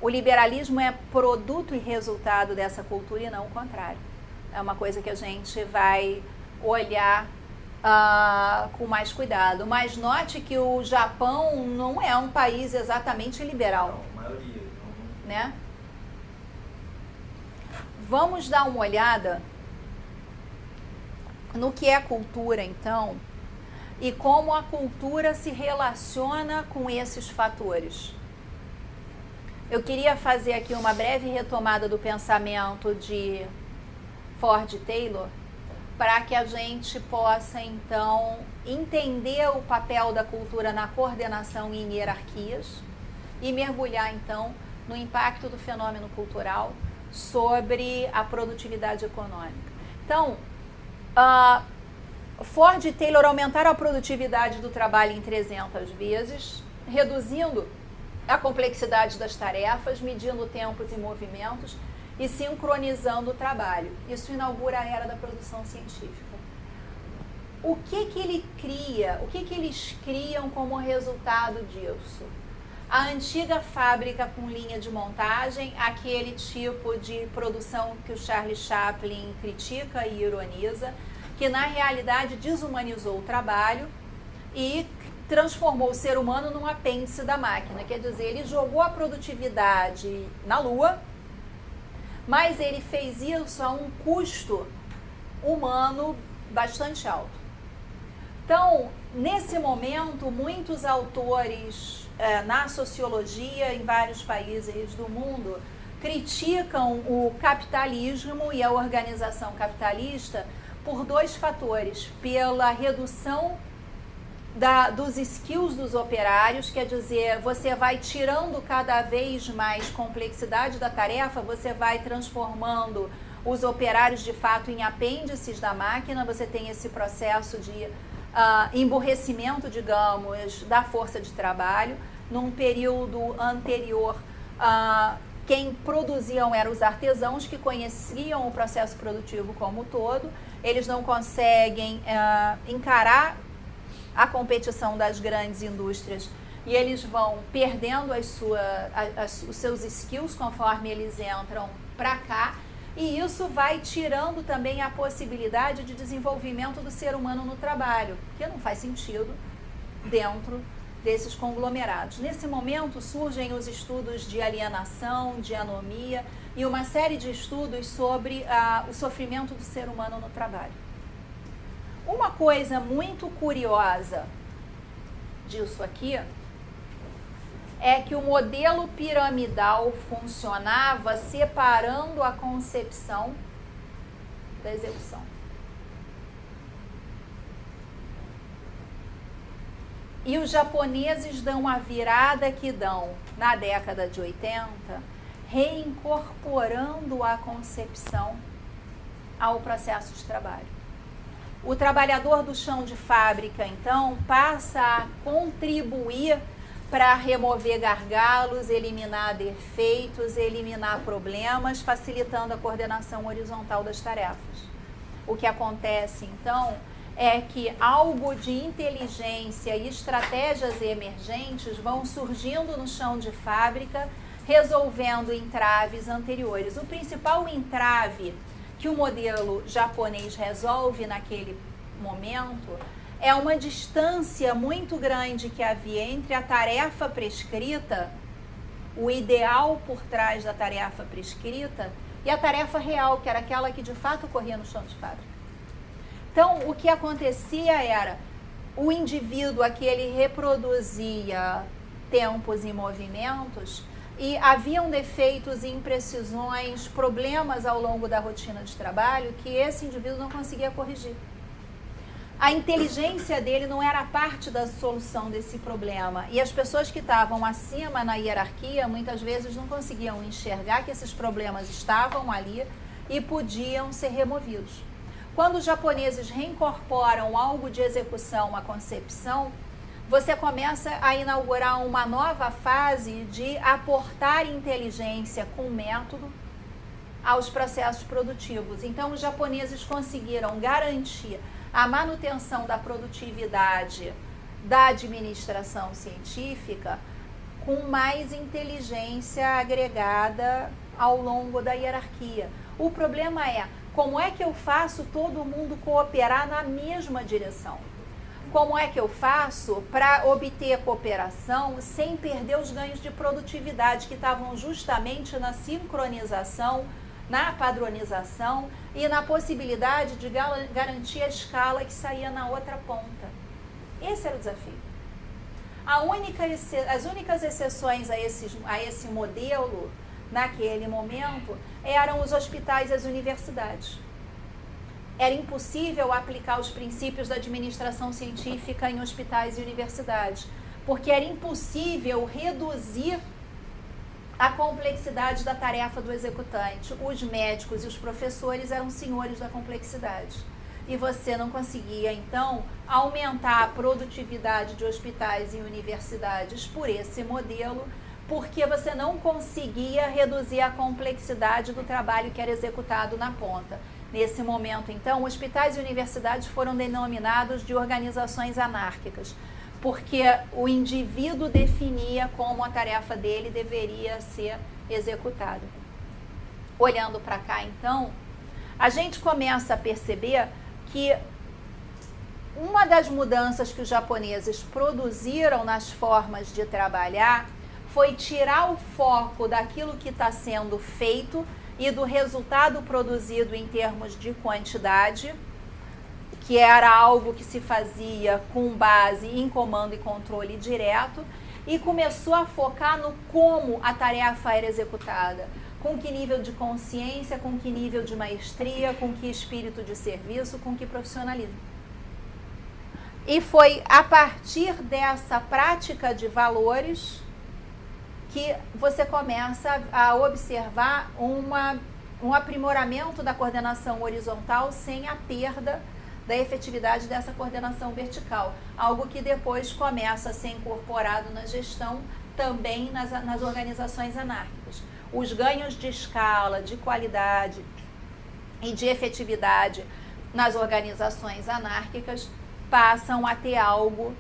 O liberalismo é produto e resultado dessa cultura e não o contrário. É uma coisa que a gente vai olhar com mais cuidado. Mas note que o Japão não é um país exatamente liberal. Não, a maioria. Não... Né? Vamos dar uma olhada no que é cultura, então, e como a cultura se relaciona com esses fatores. Eu queria fazer aqui uma breve retomada do pensamento de Ford e Taylor, para que a gente possa, então, entender o papel da cultura na coordenação em hierarquias e mergulhar, então, no impacto do fenômeno cultural sobre a produtividade econômica. Então, Ford e Taylor aumentaram a produtividade do trabalho em 300 vezes, reduzindo a complexidade das tarefas, medindo tempos e movimentos e sincronizando o trabalho. Isso inaugura a era da produção científica. O que ele cria, o que eles criam como resultado disso? A antiga fábrica com linha de montagem, aquele tipo de produção que o Charlie Chaplin critica e ironiza, que na realidade desumanizou o trabalho e transformou o ser humano num apêndice da máquina. Quer dizer, ele jogou a produtividade na Lua, mas ele fez isso a um custo humano bastante alto. Então, nesse momento, muitos autores na sociologia em vários países do mundo criticam o capitalismo e a organização capitalista por dois fatores: pela redução dos skills dos operários, quer dizer, você vai tirando cada vez mais complexidade da tarefa, você vai transformando os operários de fato em apêndices da máquina, você tem esse processo de emburrecimento, digamos, da força de trabalho. Num período anterior, quem produziam eram os artesãos, que conheciam o processo produtivo como um todo. Eles não conseguem encarar a competição das grandes indústrias e eles vão perdendo os seus skills conforme eles entram para cá, e isso vai tirando também a possibilidade de desenvolvimento do ser humano no trabalho, que não faz sentido dentro desses conglomerados. Nesse momento surgem os estudos de alienação, de anomia e uma série de estudos sobre o sofrimento do ser humano no trabalho. Uma coisa muito curiosa disso aqui é que o modelo piramidal funcionava separando a concepção da execução. E os japoneses dão a virada que dão na década de 80, reincorporando a concepção ao processo de trabalho. O trabalhador do chão de fábrica, então, passa a contribuir para remover gargalos, eliminar defeitos, eliminar problemas, facilitando a coordenação horizontal das tarefas. O que acontece, então, é que algo de inteligência e estratégias emergentes vão surgindo no chão de fábrica, resolvendo entraves anteriores. O principal entrave que o modelo japonês resolve naquele momento é uma distância muito grande que havia entre a tarefa prescrita, o ideal por trás da tarefa prescrita, e a tarefa real, que era aquela que de fato ocorria no chão de fábrica. Então, o que acontecia era o indivíduo a que ele reproduzia tempos e movimentos, e haviam defeitos e imprecisões, problemas ao longo da rotina de trabalho que esse indivíduo não conseguia corrigir. A inteligência dele não era parte da solução desse problema. E as pessoas que estavam acima na hierarquia, muitas vezes não conseguiam enxergar que esses problemas estavam ali e podiam ser removidos. Quando os japoneses reincorporam algo de execução à concepção, você começa a inaugurar uma nova fase de aportar inteligência com método aos processos produtivos. Então, os japoneses conseguiram garantir a manutenção da produtividade da administração científica com mais inteligência agregada ao longo da hierarquia. O problema é, como é que eu faço todo mundo cooperar na mesma direção? Como é que eu faço para obter cooperação sem perder os ganhos de produtividade que estavam justamente na sincronização, na padronização e na possibilidade de garantir a escala que saía na outra ponta? Esse era o desafio. As únicas exceções a esse modelo, naquele momento, eram os hospitais e as universidades. Era impossível aplicar os princípios da administração científica em hospitais e universidades, porque era impossível reduzir a complexidade da tarefa do executante. Os médicos e os professores eram senhores da complexidade. E você não conseguia, então, aumentar a produtividade de hospitais e universidades por esse modelo, porque você não conseguia reduzir a complexidade do trabalho que era executado na ponta. Nesse momento, então, hospitais e universidades foram denominados de organizações anárquicas, porque o indivíduo definia como a tarefa dele deveria ser executada. Olhando para cá, então, a gente começa a perceber que uma das mudanças que os japoneses produziram nas formas de trabalhar foi tirar o foco daquilo que está sendo feito e do resultado produzido em termos de quantidade, que era algo que se fazia com base em comando e controle direto, e começou a focar no como a tarefa era executada, com que nível de consciência, com que nível de maestria, com que espírito de serviço, com que profissionalismo. E foi a partir dessa prática de que você começa a observar um aprimoramento da coordenação horizontal sem a perda da efetividade dessa coordenação vertical, algo que depois começa a ser incorporado na gestão também nas organizações anárquicas. Os ganhos de escala, de qualidade e de efetividade nas organizações anárquicas passam a ter algo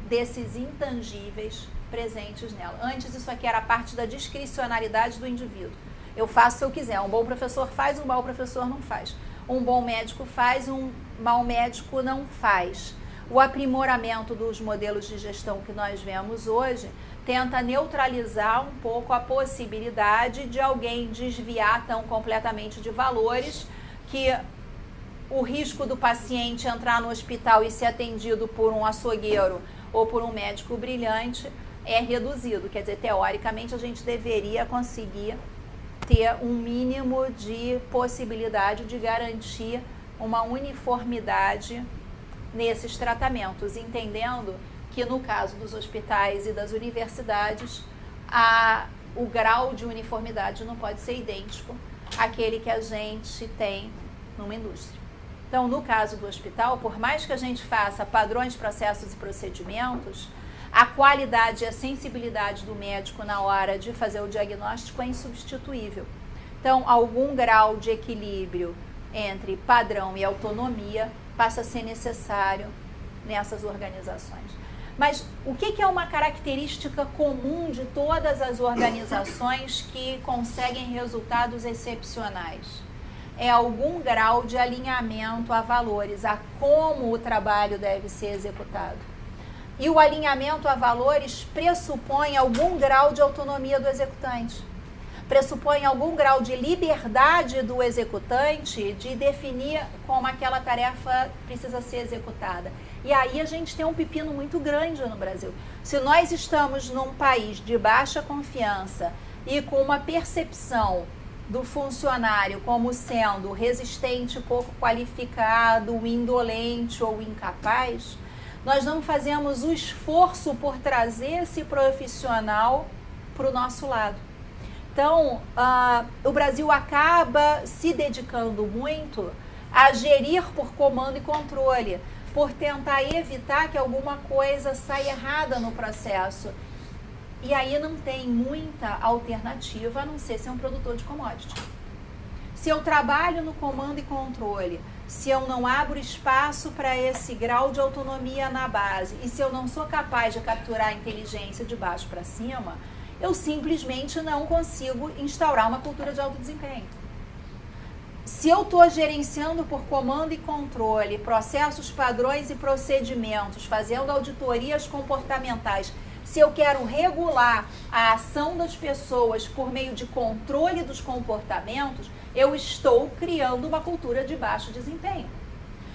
desses intangíveis presentes nela. Antes isso aqui era parte da discricionariedade do indivíduo. Eu faço o que eu quiser. Um bom professor faz, um mau professor não faz. Um bom médico faz, um mau médico não faz. O aprimoramento dos modelos de gestão que nós vemos hoje tenta neutralizar um pouco a possibilidade de alguém desviar tão completamente de valores que o risco do paciente entrar no hospital e ser atendido por um açougueiro ou por um médico brilhante é reduzido. Quer dizer, teoricamente, a gente deveria conseguir ter um mínimo de possibilidade de garantir uma uniformidade nesses tratamentos, entendendo que no caso dos hospitais e das universidades, o grau de uniformidade não pode ser idêntico àquele que a gente tem numa indústria. Então, no caso do hospital, por mais que a gente faça padrões, processos e procedimentos, a qualidade e a sensibilidade do médico na hora de fazer o diagnóstico é insubstituível. Então, algum grau de equilíbrio entre padrão e autonomia passa a ser necessário nessas organizações. Mas o que é uma característica comum de todas as organizações que conseguem resultados excepcionais? É algum grau de alinhamento a valores, a como o trabalho deve ser executado. E o alinhamento a valores pressupõe algum grau de autonomia do executante, pressupõe algum grau de liberdade do executante de definir como aquela tarefa precisa ser executada. E aí a gente tem um pepino muito grande no Brasil. Se nós estamos num país de baixa confiança e com uma percepção do funcionário como sendo resistente, pouco qualificado, indolente ou incapaz, nós não fazemos o esforço por trazer esse profissional para o nosso lado. Então, o Brasil acaba se dedicando muito a gerir por comando e controle, por tentar evitar que alguma coisa saia errada no processo. E aí não tem muita alternativa a não ser um produtor de commodity. Se eu trabalho no comando e controle se eu não abro espaço para esse grau de autonomia na base, e se eu não sou capaz de capturar a inteligência de baixo para cima, eu simplesmente não consigo instaurar uma cultura de alto desempenho. Se eu estou gerenciando por comando e controle processos, padrões e procedimentos, fazendo auditorias comportamentais, se eu quero regular a ação das pessoas por meio de controle dos comportamentos, eu estou criando uma cultura de baixo desempenho.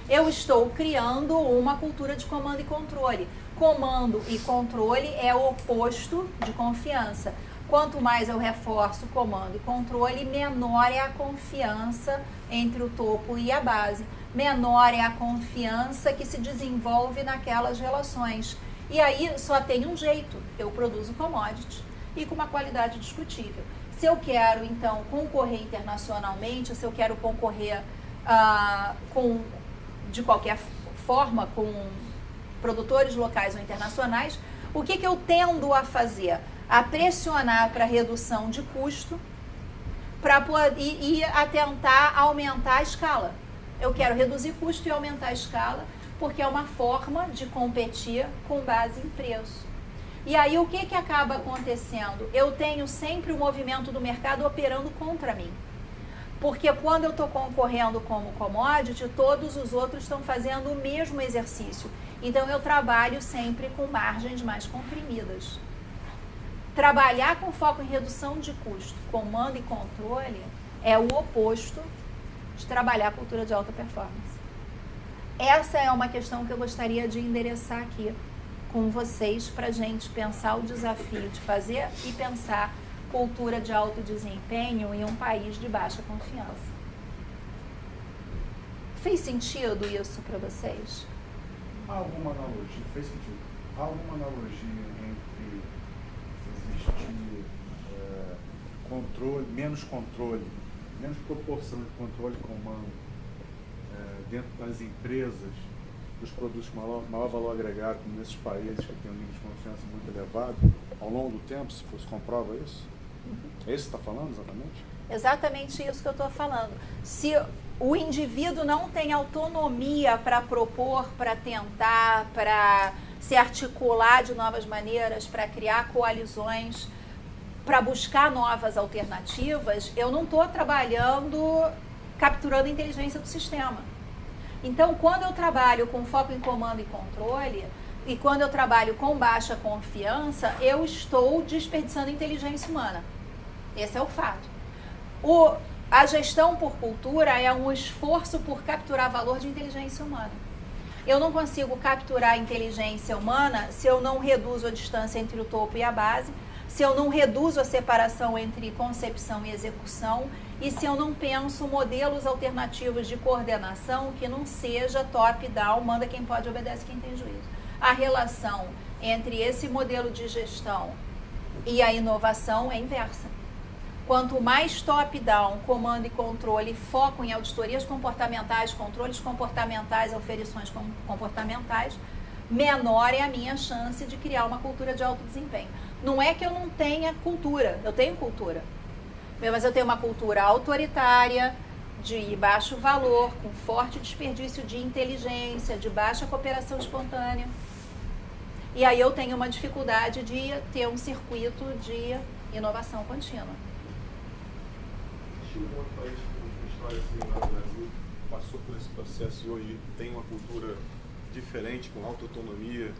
Eu estou criando uma cultura de comando e controle. Comando e controle é o oposto de confiança. Quanto mais eu reforço comando e controle, menor é a confiança entre o topo e a base. Menor é a confiança que se desenvolve naquelas relações. E aí só tem um jeito, eu produzo commodity e com uma qualidade discutível. Se eu quero, então, concorrer internacionalmente, se eu quero concorrer de qualquer forma com produtores locais ou internacionais, o que eu tendo a fazer? A pressionar para redução de custo e a tentar aumentar a escala. Eu quero reduzir custo e aumentar a escala, porque é uma forma de competir com base em preço. E aí o que acaba acontecendo? Eu tenho sempre o movimento do mercado operando contra mim. Porque quando eu estou concorrendo como commodity, todos os outros estão fazendo o mesmo exercício. Então eu trabalho sempre com margens mais comprimidas. Trabalhar com foco em redução de custo, comando e controle, é o oposto de trabalhar a cultura de alta performance. Essa é uma questão que eu gostaria de endereçar aqui com vocês para a gente pensar o desafio de fazer e pensar cultura de alto desempenho em um país de baixa confiança. Fez sentido isso para vocês? Há alguma analogia? Fez sentido. Há alguma analogia entre existir controle, menos proporção de controle e comando dentro das empresas, dos produtos com maior valor agregado, como nesses países que têm um nível de confiança muito elevado, ao longo do tempo, se comprova isso? É isso que você está falando exatamente? Exatamente isso que eu estou falando. Se o indivíduo não tem autonomia para propor, para tentar, para se articular de novas maneiras, para criar coalizões, para buscar novas alternativas, eu não estou trabalhando, capturando a inteligência do sistema. Então, quando eu trabalho com foco em comando e controle, e quando eu trabalho com baixa confiança, eu estou desperdiçando inteligência humana. Esse é o fato. A gestão por cultura é um esforço por capturar valor de inteligência humana. Eu não consigo capturar a inteligência humana se eu não reduzo a distância entre o topo e a base, se eu não reduzo a separação entre concepção e execução e se eu não penso modelos alternativos de coordenação que não seja top-down, manda quem pode, obedece quem tem juízo. A relação entre esse modelo de gestão e a inovação é inversa. Quanto mais top-down, comando e controle, foco em auditorias comportamentais, controles comportamentais, auferições comportamentais, menor é a minha chance de criar uma cultura de alto desempenho. Não é que eu não tenha cultura, eu tenho cultura. Mas eu tenho uma cultura autoritária, de baixo valor, com forte desperdício de inteligência, de baixa cooperação espontânea. E aí eu tenho uma dificuldade de ter um circuito de inovação contínua. Existe um outro país com história similar ao Brasil, passou por esse processo e hoje tem uma cultura diferente, com alta autonomia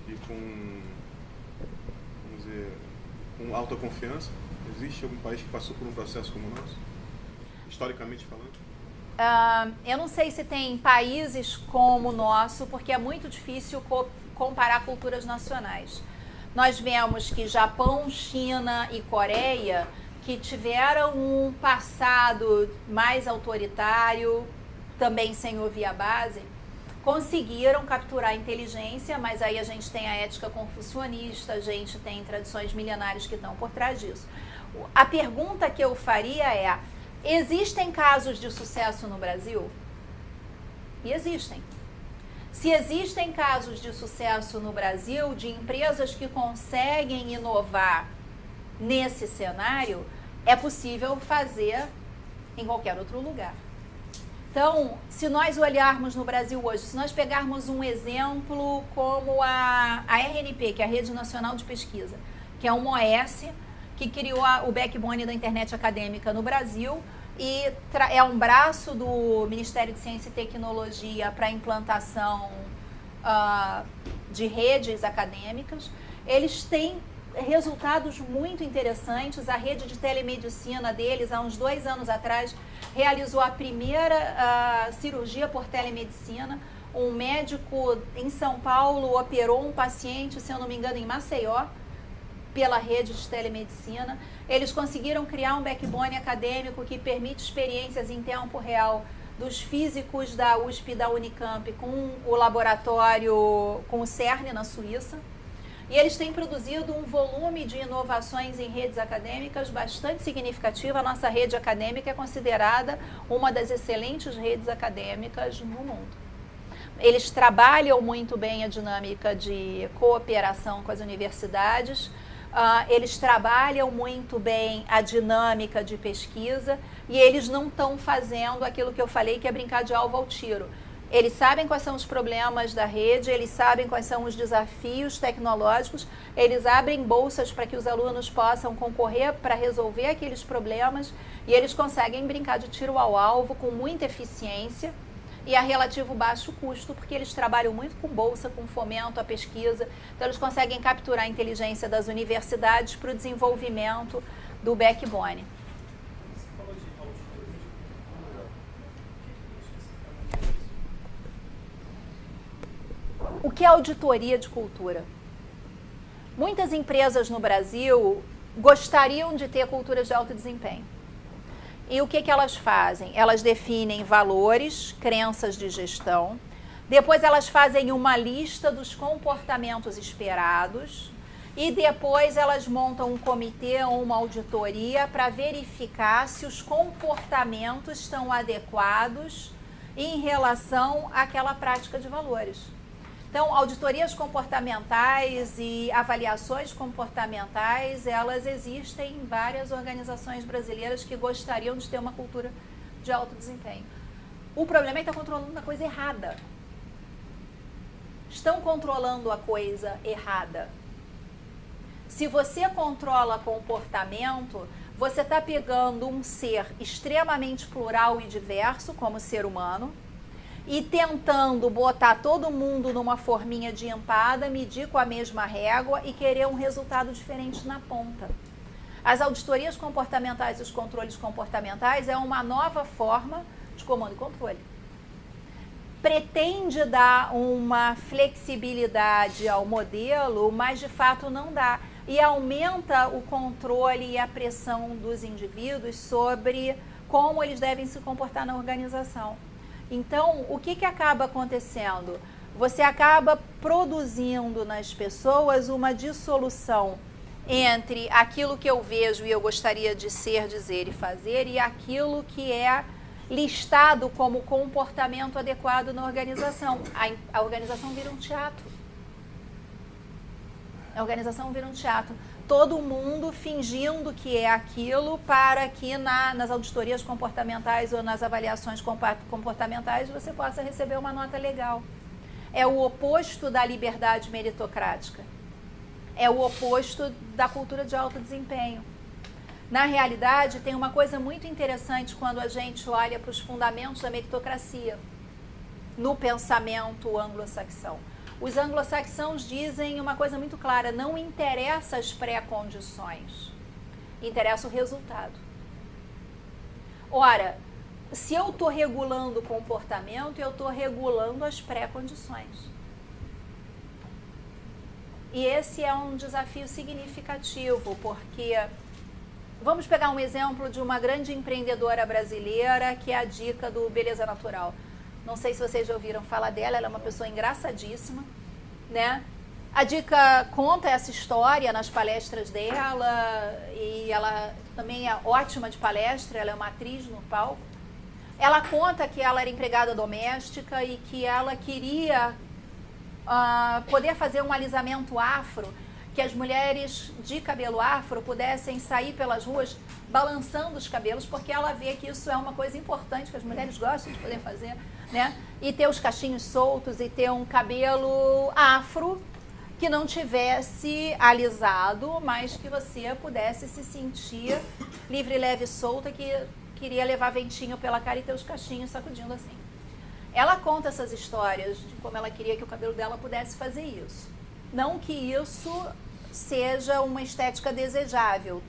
e com, vamos dizer, com alta confiança? Existe algum país que passou por um processo como o nosso, historicamente falando? Eu não sei se tem países como o nosso, porque é muito difícil comparar culturas nacionais. Nós vemos que Japão, China e Coreia, que tiveram um passado mais autoritário, também sem ouvir a base, conseguiram capturar a inteligência, mas aí a gente tem a ética confucionista, a gente tem tradições milenares que estão por trás disso. A pergunta que eu faria é: existem casos de sucesso no Brasil? E existem. Se existem casos de sucesso no Brasil, de empresas que conseguem inovar nesse cenário, é possível fazer em qualquer outro lugar. Então, se nós olharmos no Brasil hoje, se nós pegarmos um exemplo como a RNP, que é a Rede Nacional de Pesquisa, que é uma OS que criou o backbone da internet acadêmica no Brasil e é um braço do Ministério de Ciência e Tecnologia para a implantação de redes acadêmicas. Eles têm resultados muito interessantes. A rede de telemedicina deles, há uns 2 anos atrás, realizou a primeira cirurgia por telemedicina. Um médico em São Paulo operou um paciente, se eu não me engano, em Maceió, pela rede de telemedicina. Eles conseguiram criar um backbone acadêmico que permite experiências em tempo real dos físicos da USP e da Unicamp com o laboratório, com o CERN na Suíça. E eles têm produzido um volume de inovações em redes acadêmicas bastante significativo. A nossa rede acadêmica é considerada uma das excelentes redes acadêmicas no mundo. Eles trabalham muito bem a dinâmica de cooperação com as universidades, eles trabalham muito bem a dinâmica de pesquisa e eles não estão fazendo aquilo que eu falei, que é brincar de alvo ao tiro. Eles sabem quais são os problemas da rede, eles sabem quais são os desafios tecnológicos, eles abrem bolsas para que os alunos possam concorrer para resolver aqueles problemas e eles conseguem brincar de tiro ao alvo com muita eficiência e a relativo baixo custo, porque eles trabalham muito com bolsa, com fomento à pesquisa, então eles conseguem capturar a inteligência das universidades para o desenvolvimento do backbone. O que é auditoria de cultura? Muitas empresas no Brasil gostariam de ter culturas de alto desempenho. E o que elas fazem? Elas definem valores, crenças de gestão, depois elas fazem uma lista dos comportamentos esperados e depois elas montam um comitê ou uma auditoria para verificar se os comportamentos estão adequados em relação àquela prática de valores. Então, auditorias comportamentais e avaliações comportamentais, elas existem em várias organizações brasileiras que gostariam de ter uma cultura de alto desempenho. O problema é que está controlando a coisa errada. Estão controlando a coisa errada. Se você controla comportamento, você está pegando um ser extremamente plural e diverso, como ser humano, e tentando botar todo mundo numa forminha de empada, medir com a mesma régua e querer um resultado diferente na ponta. As auditorias comportamentais e os controles comportamentais é uma nova forma de comando e controle. Pretende dar uma flexibilidade ao modelo, mas de fato não dá. E aumenta o controle e a pressão dos indivíduos sobre como eles devem se comportar na organização. Então, o que acaba acontecendo? Você acaba produzindo nas pessoas uma dissolução entre aquilo que eu vejo e eu gostaria de ser, dizer e fazer e aquilo que é listado como comportamento adequado na organização. A organização vira um teatro. A organização vira um teatro. Todo mundo fingindo que é aquilo para que nas auditorias comportamentais ou nas avaliações comportamentais você possa receber uma nota legal. É o oposto da liberdade meritocrática. É o oposto da cultura de alto desempenho. Na realidade, tem uma coisa muito interessante quando a gente olha para os fundamentos da meritocracia no pensamento anglo-saxão. Os anglo-saxãos dizem uma coisa muito clara: não interessa as pré-condições, interessa o resultado. Ora, se eu estou regulando o comportamento, eu estou regulando as pré-condições. E esse é um desafio significativo, porque vamos pegar um exemplo de uma grande empreendedora brasileira, que é a Dica do Beleza Natural. Não sei se vocês já ouviram falar dela, ela é uma pessoa engraçadíssima, né? A Dica conta essa história nas palestras dela e ela também é ótima de palestra, ela é uma atriz no palco. Ela conta que ela era empregada doméstica e que ela queria poder fazer um alisamento afro que as mulheres de cabelo afro pudessem sair pelas ruas balançando os cabelos, porque ela vê que isso é uma coisa importante, que as mulheres gostam de poder fazer, né? E ter os cachinhos soltos e ter um cabelo afro que não tivesse alisado, mas que você pudesse se sentir livre, leve e solta, que queria levar ventinho pela cara e ter os cachinhos sacudindo assim. Ela conta essas histórias de como ela queria que o cabelo dela pudesse fazer isso. Não que isso seja uma estética desejável.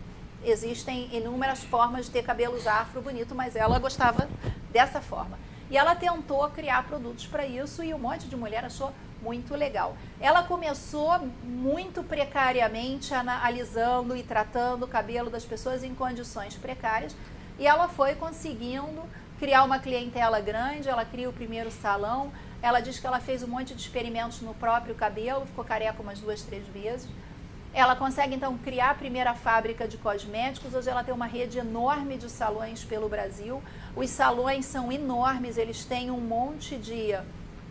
Existem inúmeras formas de ter cabelos afro bonito, mas ela gostava dessa forma. E ela tentou criar produtos para isso e um monte de mulher achou muito legal. Ela começou muito precariamente alisando e tratando o cabelo das pessoas em condições precárias e ela foi conseguindo criar uma clientela grande. Ela cria o primeiro salão. Ela diz que ela fez um monte de experimentos no próprio cabelo, ficou careca umas 2, 3 vezes. Ela consegue, então, criar a primeira fábrica de cosméticos. Hoje ela tem uma rede enorme de salões pelo Brasil. Os salões são enormes, eles têm um monte de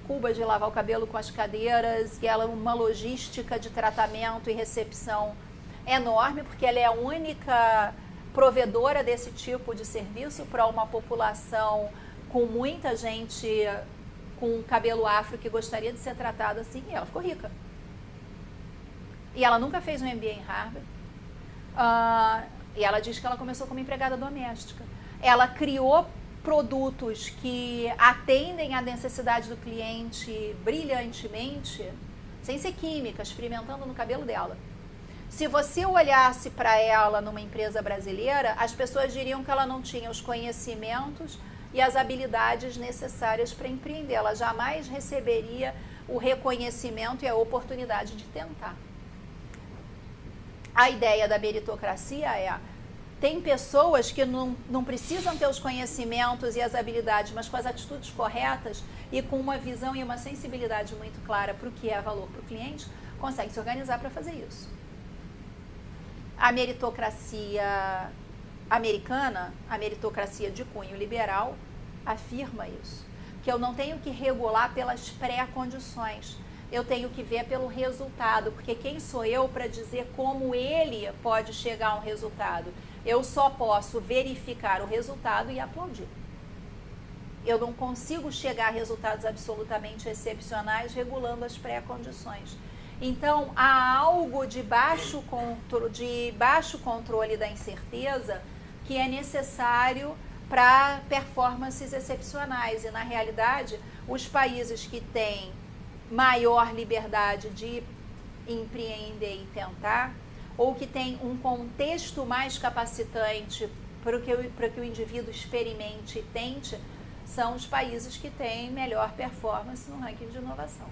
cubas de lavar o cabelo com as cadeiras, e ela uma logística de tratamento e recepção enorme, porque ela é a única provedora desse tipo de serviço para uma população com muita gente com cabelo afro que gostaria de ser tratado assim, e ela ficou rica. E ela nunca fez um MBA em Harvard. E ela diz que ela começou como empregada doméstica. Ela criou produtos que atendem à necessidade do cliente brilhantemente, sem ser química, experimentando no cabelo dela. Se você olhasse para ela numa empresa brasileira, as pessoas diriam que ela não tinha os conhecimentos e as habilidades necessárias para empreender. Ela jamais receberia o reconhecimento e a oportunidade de tentar. A ideia da meritocracia é: tem pessoas que não precisam ter os conhecimentos e as habilidades, mas com as atitudes corretas e com uma visão e uma sensibilidade muito clara para o que é valor para o cliente, conseguem se organizar para fazer isso. A meritocracia americana, a meritocracia de cunho liberal, afirma isso, que eu não tenho que regular pelas pré-condições, eu tenho que ver pelo resultado, porque quem sou eu para dizer como ele pode chegar a um resultado? Eu só posso verificar o resultado e aplaudir. Eu não consigo chegar a resultados absolutamente excepcionais regulando as pré-condições. Então, há algo de baixo controle da incerteza que é necessário para performances excepcionais. E, na realidade, os países que têm maior liberdade de empreender e tentar, ou que têm um contexto mais capacitante para que o indivíduo experimente e tente, são os países que têm melhor performance no ranking de inovação.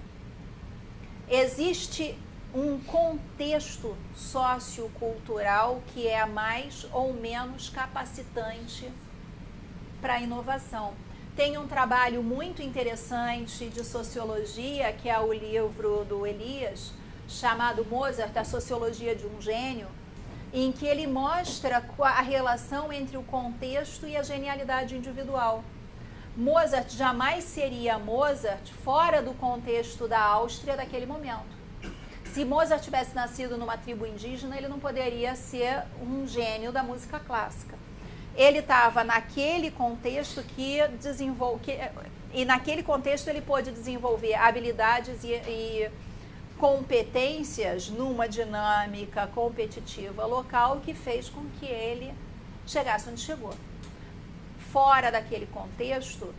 Existe um contexto sociocultural que é mais ou menos capacitante para a inovação. Tem um trabalho muito interessante de sociologia, que é o livro do Elias, chamado Mozart, a Sociologia de um Gênio, em que ele mostra a relação entre o contexto e a genialidade individual. Mozart jamais seria Mozart fora do contexto da Áustria daquele momento. Se Mozart tivesse nascido numa tribo indígena, ele não poderia ser um gênio da música clássica. Ele estava naquele contexto e naquele contexto ele pôde desenvolver habilidades e competências numa dinâmica competitiva local que fez com que ele chegasse onde chegou. Fora daquele contexto,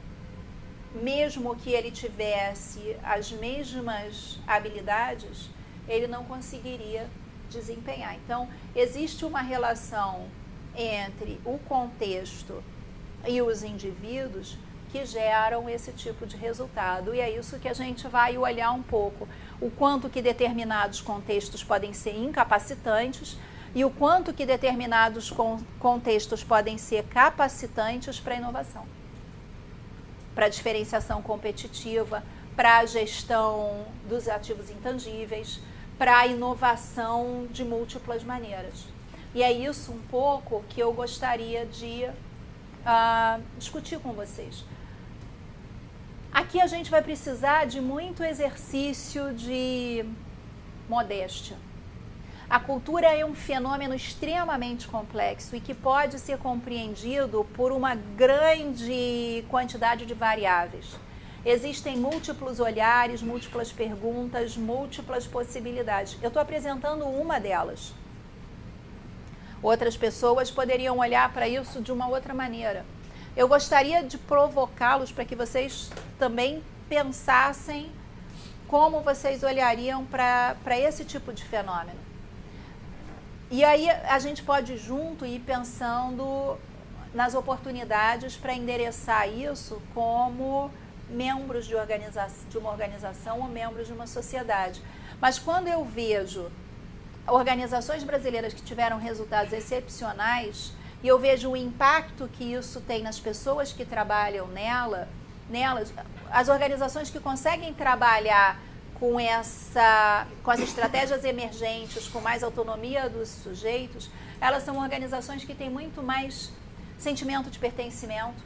mesmo que ele tivesse as mesmas habilidades, ele não conseguiria desempenhar. Então, existe uma relação entre o contexto e os indivíduos que geram esse tipo de resultado. E é isso que a gente vai olhar um pouco, o quanto que determinados contextos podem ser incapacitantes e o quanto que determinados contextos podem ser capacitantes para a inovação, para a diferenciação competitiva, para a gestão dos ativos intangíveis, para a inovação de múltiplas maneiras. E é isso um pouco que eu gostaria de discutir com vocês. Aqui a gente vai precisar de muito exercício de modéstia. A cultura é um fenômeno extremamente complexo e que pode ser compreendido por uma grande quantidade de variáveis. Existem múltiplos olhares, múltiplas perguntas, múltiplas possibilidades. Eu estou apresentando uma delas. Outras pessoas poderiam olhar para isso de uma outra maneira. Eu gostaria de provocá-los para que vocês também pensassem como vocês olhariam para esse tipo de fenômeno. E aí a gente pode junto ir pensando nas oportunidades para endereçar isso como membros de uma organização ou membros de uma sociedade. Mas quando eu vejo organizações brasileiras que tiveram resultados excepcionais e eu vejo o impacto que isso tem nas pessoas que trabalham nelas, as organizações que conseguem trabalhar com as estratégias emergentes, com mais autonomia dos sujeitos, elas são organizações que têm muito mais sentimento de pertencimento,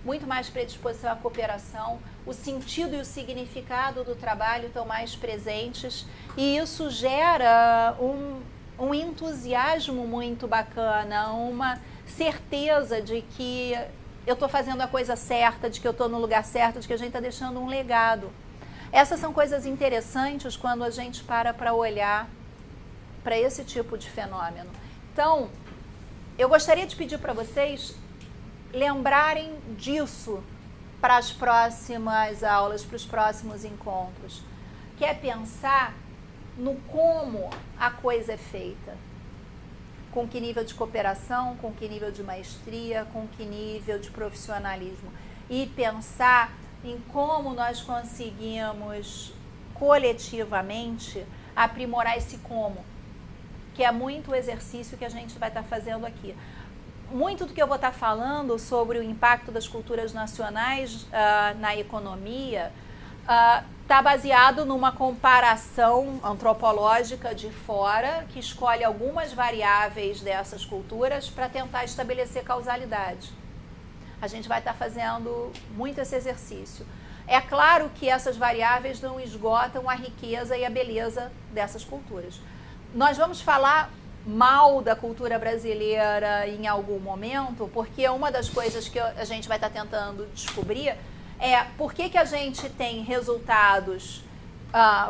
muito mais predisposição à cooperação, o sentido e o significado do trabalho estão mais presentes e isso gera um entusiasmo muito bacana, uma certeza de que eu estou fazendo a coisa certa, de que eu estou no lugar certo, de que a gente está deixando um legado. Essas são coisas interessantes quando a gente para olhar para esse tipo de fenômeno. Então, eu gostaria de pedir para vocês lembrarem disso para as próximas aulas, para os próximos encontros, que é pensar no como a coisa é feita, com que nível de cooperação, com que nível de maestria, com que nível de profissionalismo, e pensar em como nós conseguimos coletivamente aprimorar esse como, que é muito o exercício que a gente vai estar fazendo aqui. Muito do que eu vou estar falando sobre o impacto das culturas nacionais na economia está baseado numa comparação antropológica de fora, que escolhe algumas variáveis dessas culturas para tentar estabelecer causalidade. A gente vai estar fazendo muito esse exercício. É claro que essas variáveis não esgotam a riqueza e a beleza dessas culturas. Nós vamos falar mal da cultura brasileira em algum momento, porque uma das coisas que a gente vai estar tentando descobrir é por que a gente tem resultados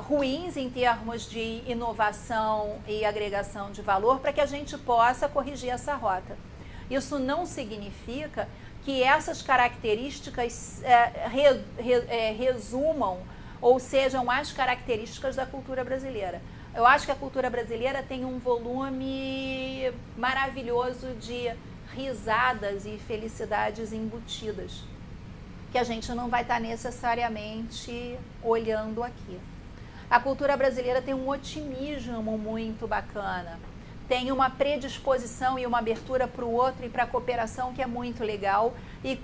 ruins em termos de inovação e agregação de valor, para que a gente possa corrigir essa rota. Isso não significa que essas características resumam ou sejam as características da cultura brasileira. Eu acho que a cultura brasileira tem um volume maravilhoso de risadas e felicidades embutidas, que a gente não vai estar necessariamente olhando aqui. A cultura brasileira tem um otimismo muito bacana, tem uma predisposição e uma abertura para o outro e para a cooperação que é muito legal e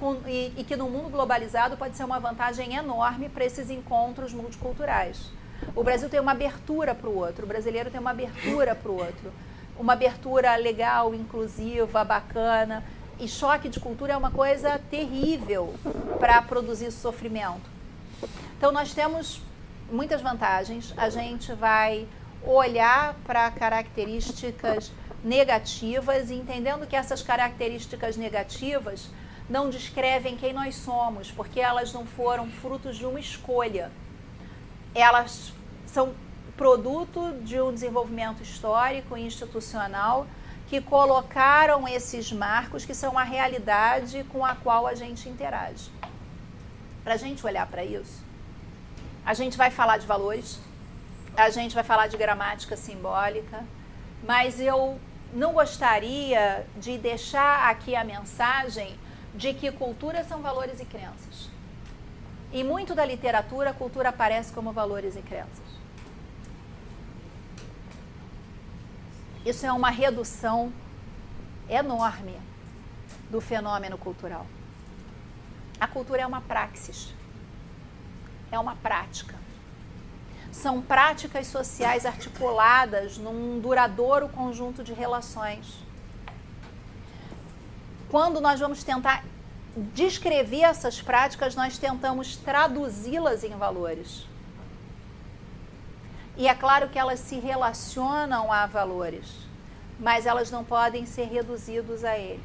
que no mundo globalizado pode ser uma vantagem enorme para esses encontros multiculturais. O Brasil tem uma abertura para o outro, o brasileiro tem uma abertura para o outro, uma abertura legal, inclusiva, bacana, e choque de cultura é uma coisa terrível para produzir sofrimento. Então nós temos muitas vantagens, a gente vai olhar para características negativas, entendendo que essas características negativas não descrevem quem nós somos, porque elas não foram frutos de uma escolha. Elas são produto de um desenvolvimento histórico e institucional que colocaram esses marcos que são a realidade com a qual a gente interage. Para a gente olhar para isso, a gente vai falar de valores, a gente vai falar de gramática simbólica, mas eu não gostaria de deixar aqui a mensagem de que cultura são valores e crenças. Em muito da literatura, a cultura aparece como valores e crenças. Isso é uma redução enorme do fenômeno cultural. A cultura é uma praxis, é uma prática. São práticas sociais articuladas num duradouro conjunto de relações. Quando nós vamos tentar descrever essas práticas, nós tentamos traduzi-las em valores. E é claro que elas se relacionam a valores, mas elas não podem ser reduzidos a eles.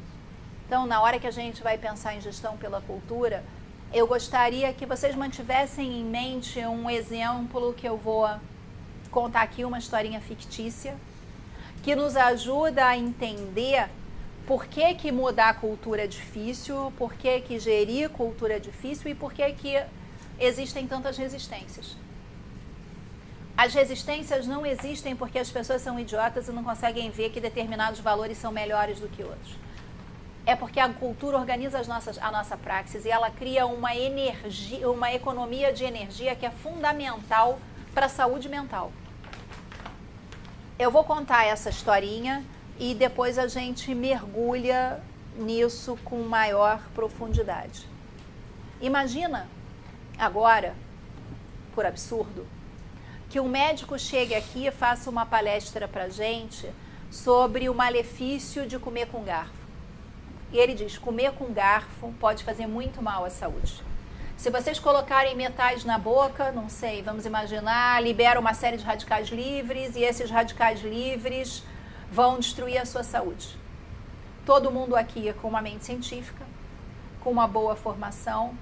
Então, na hora que a gente vai pensar em gestão pela cultura, eu gostaria que vocês mantivessem em mente um exemplo que eu vou contar aqui, uma historinha fictícia, que nos ajuda a entender por que mudar a cultura é difícil, por que gerir cultura é difícil e por que existem tantas resistências. As resistências não existem porque as pessoas são idiotas e não conseguem ver que determinados valores são melhores do que outros. É porque a cultura organiza a nossa praxis e ela cria uma energia, uma economia de energia que é fundamental para a saúde mental. Eu vou contar essa historinha e depois a gente mergulha nisso com maior profundidade. Imagina agora, por absurdo, que um médico chegue aqui e faça uma palestra para a gente sobre o malefício de comer com garfo. E ele diz, comer com garfo pode fazer muito mal à saúde. Se vocês colocarem metais na boca, não sei, vamos imaginar, libera uma série de radicais livres e esses radicais livres vão destruir a sua saúde. Todo mundo aqui com uma mente científica, com uma boa formação,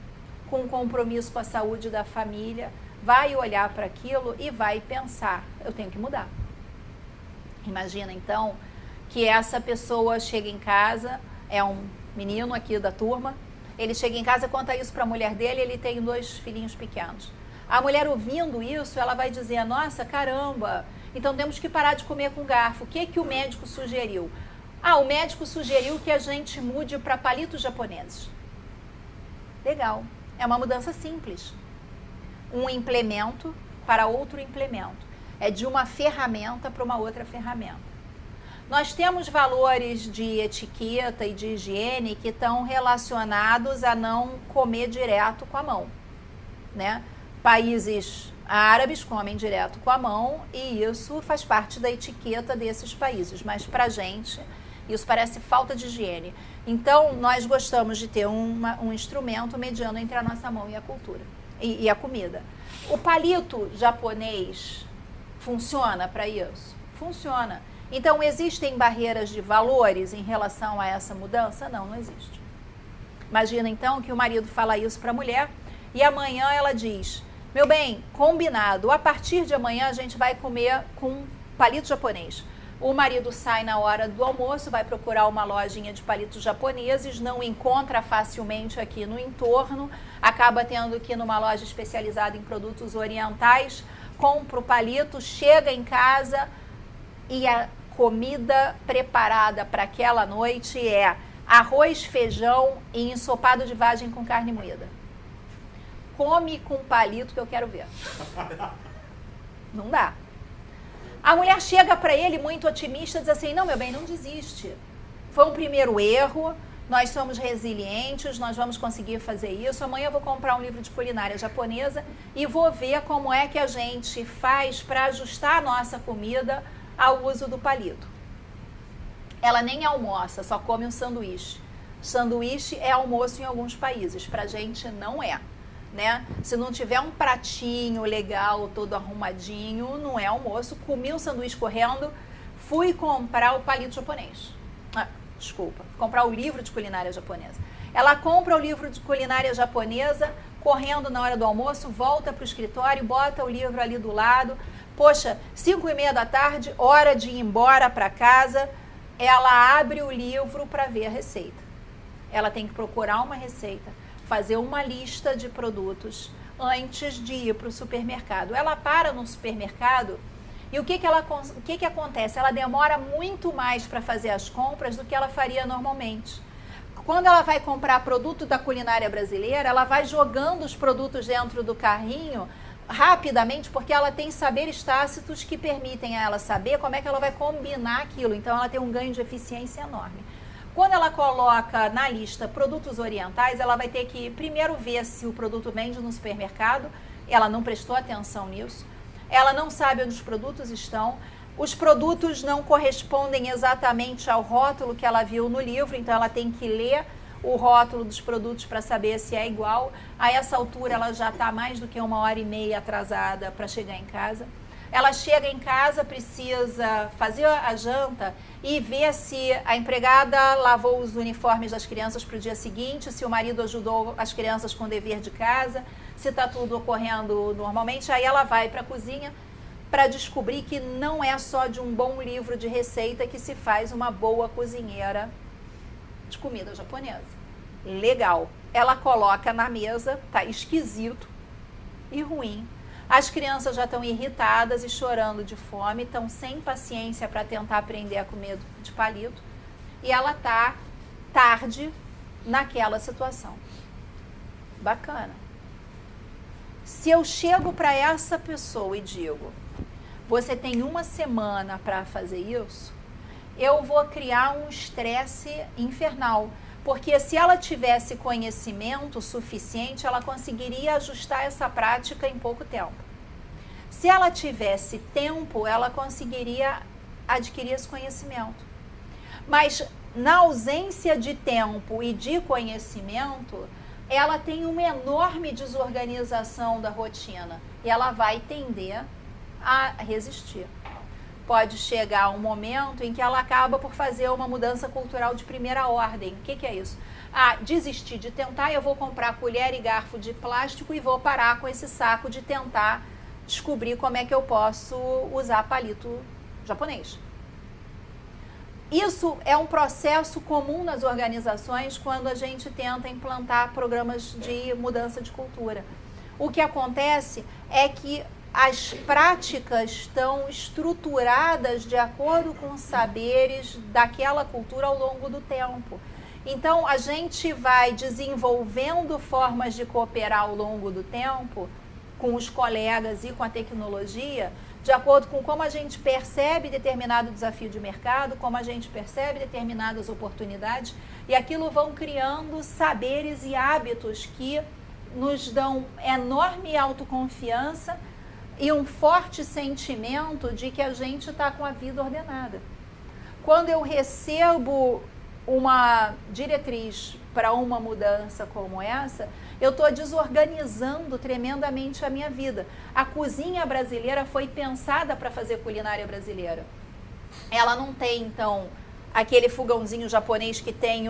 com um compromisso com a saúde da família, vai olhar para aquilo e vai pensar, eu tenho que mudar. Imagina então que essa pessoa chega em casa, é um menino aqui da turma, ele chega em casa e conta isso para a mulher dele, ele tem 2 filhinhos pequenos. A mulher ouvindo isso, ela vai dizer, nossa, caramba, então temos que parar de comer com garfo. O que o médico sugeriu? O médico sugeriu que a gente mude para palitos japoneses. Legal, é uma mudança simples. Um implemento para outro implemento. É de uma ferramenta para uma outra ferramenta. Nós temos valores de etiqueta e de higiene que estão relacionados a não comer direto com a mão, né? Países árabes comem direto com a mão e isso faz parte da etiqueta desses países, mas pra gente isso parece falta de higiene. Então, nós gostamos de ter um instrumento mediano entre a nossa mão e a cultura, e a comida. O palito japonês funciona para isso? Funciona. Então, existem barreiras de valores em relação a essa mudança? Não, não existe. Imagina, então, que o marido fala isso para a mulher e amanhã ela diz, meu bem, combinado, a partir de amanhã a gente vai comer com palito japonês. O marido sai na hora do almoço, vai procurar uma lojinha de palitos japoneses, não encontra facilmente aqui no entorno, acaba tendo que ir numa loja especializada em produtos orientais, compra o palito, chega em casa e a comida preparada para aquela noite é arroz, feijão e ensopado de vagem com carne moída. Come com palito que eu quero ver. Não dá. A mulher chega para ele muito otimista, diz assim, não, meu bem, não desiste. Foi um primeiro erro, nós somos resilientes, nós vamos conseguir fazer isso. Amanhã eu vou comprar um livro de culinária japonesa e vou ver como é que a gente faz para ajustar a nossa comida ao uso do palito. Ela nem almoça, só come um sanduíche. Sanduíche é almoço em alguns países, pra gente não é, né? Se não tiver um pratinho legal, todo arrumadinho, não é almoço. Comi um sanduíche correndo, fui comprar o palito japonês. Comprar o livro de culinária japonesa. Ela compra o livro de culinária japonesa, correndo na hora do almoço, volta para o escritório, bota o livro ali do lado. Poxa, 5:30 da tarde, hora de ir embora para casa, ela abre o livro para ver a receita. Ela tem que procurar uma receita, fazer uma lista de produtos antes de ir para o supermercado. Ela para no supermercado e o que acontece? Ela demora muito mais para fazer as compras do que ela faria normalmente. Quando ela vai comprar produto da culinária brasileira, ela vai jogando os produtos dentro do carrinho rapidamente, porque ela tem saberes tácitos que permitem a ela saber como é que ela vai combinar aquilo. Então, ela tem um ganho de eficiência enorme. Quando ela coloca na lista produtos orientais, ela vai ter que primeiro ver se o produto vende no supermercado. Ela não prestou atenção nisso. Ela não sabe onde os produtos estão. Os produtos não correspondem exatamente ao rótulo que ela viu no livro, então ela tem que ler o rótulo dos produtos para saber se é igual. A essa altura ela já está mais do que 1h30 atrasada para chegar em casa. Ela chega em casa, precisa fazer a janta e ver se a empregada lavou os uniformes das crianças para o dia seguinte, se o marido ajudou as crianças com o dever de casa, se está tudo ocorrendo normalmente. Aí ela vai para a cozinha para descobrir que não é só de um bom livro de receita que se faz uma boa cozinheira de comida japonesa. Legal. Ela coloca na mesa, tá esquisito e ruim. As crianças já estão irritadas e chorando de fome, estão sem paciência para tentar aprender a comer de palito. E ela tá tarde naquela situação. Bacana. Se eu chego para essa pessoa e digo, você tem uma semana para fazer isso, eu vou criar um estresse infernal. Porque se ela tivesse conhecimento suficiente, ela conseguiria ajustar essa prática em pouco tempo. Se ela tivesse tempo, ela conseguiria adquirir esse conhecimento. Mas na ausência de tempo e de conhecimento, ela tem uma enorme desorganização da rotina e ela vai tender a resistir. Pode chegar um momento em que ela acaba por fazer uma mudança cultural de primeira ordem. O que é isso? Desistir de tentar, eu vou comprar colher e garfo de plástico e vou parar com esse saco de tentar descobrir como é que eu posso usar palito japonês. Isso é um processo comum nas organizações quando a gente tenta implantar programas de mudança de cultura. O que acontece é que as práticas estão estruturadas de acordo com os saberes daquela cultura ao longo do tempo. Então, a gente vai desenvolvendo formas de cooperar ao longo do tempo com os colegas e com a tecnologia, de acordo com como a gente percebe determinado desafio de mercado, como a gente percebe determinadas oportunidades, e aquilo vão criando saberes e hábitos que nos dão enorme autoconfiança e um forte sentimento de que a gente está com a vida ordenada. Quando eu recebo uma diretriz para uma mudança como essa, eu estou desorganizando tremendamente a minha vida. A cozinha brasileira foi pensada para fazer culinária brasileira. Ela não tem, então, aquele fogãozinho japonês que tem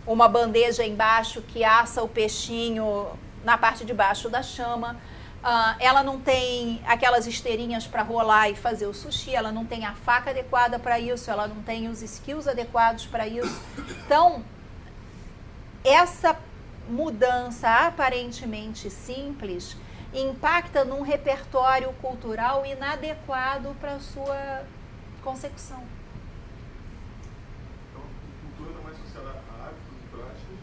uma bandeja embaixo que assa o peixinho na parte de baixo da chama. Ela não tem aquelas esteirinhas para rolar e fazer o sushi, ela não tem a faca adequada para isso, ela não tem os skills adequados para isso. Então, essa mudança aparentemente simples impacta num repertório cultural inadequado para a sua consecução. Então, cultura não é associada a hábitos e práticas,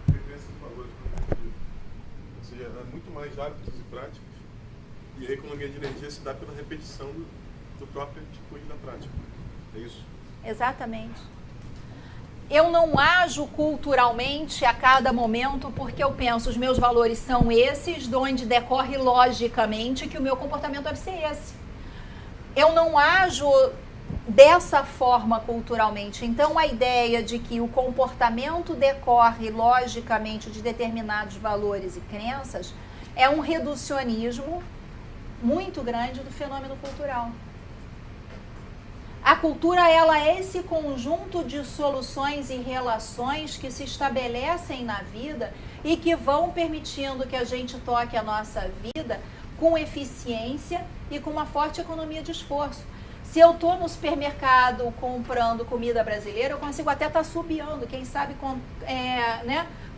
referências e valores para o. Ou seja, é muito mais hábitos e práticas, e a economia de energia se dá pela repetição do próprio atitude da prática. É isso? Exatamente. Eu não ajo culturalmente a cada momento porque eu penso, os meus valores são esses, de onde decorre logicamente que o meu comportamento deve ser esse. Eu não ajo dessa forma culturalmente. Então, a ideia de que o comportamento decorre logicamente de determinados valores e crenças é um reducionismo muito grande do fenômeno cultural. A cultura, ela é esse conjunto de soluções e relações que se estabelecem na vida e que vão permitindo que a gente toque a nossa vida com eficiência e com uma forte economia de esforço. Se eu estou no supermercado comprando comida brasileira, eu consigo até estar subiando, quem sabe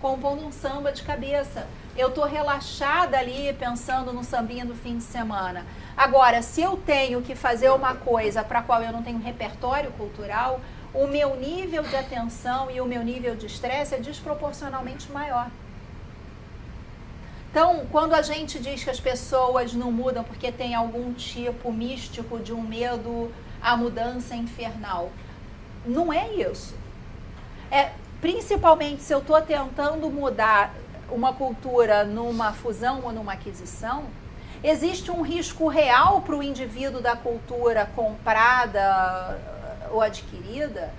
compondo um samba de cabeça. Eu estou relaxada ali pensando no sambinha do fim de semana. Agora, se eu tenho que fazer uma coisa para a qual eu não tenho repertório cultural, o meu nível de atenção e o meu nível de estresse é desproporcionalmente maior. Então, quando a gente diz que as pessoas não mudam porque tem algum tipo místico de um medo à mudança infernal, não é isso. Principalmente se eu estou tentando mudar uma cultura numa fusão ou numa aquisição, existe um risco real para o indivíduo da cultura comprada ou adquirida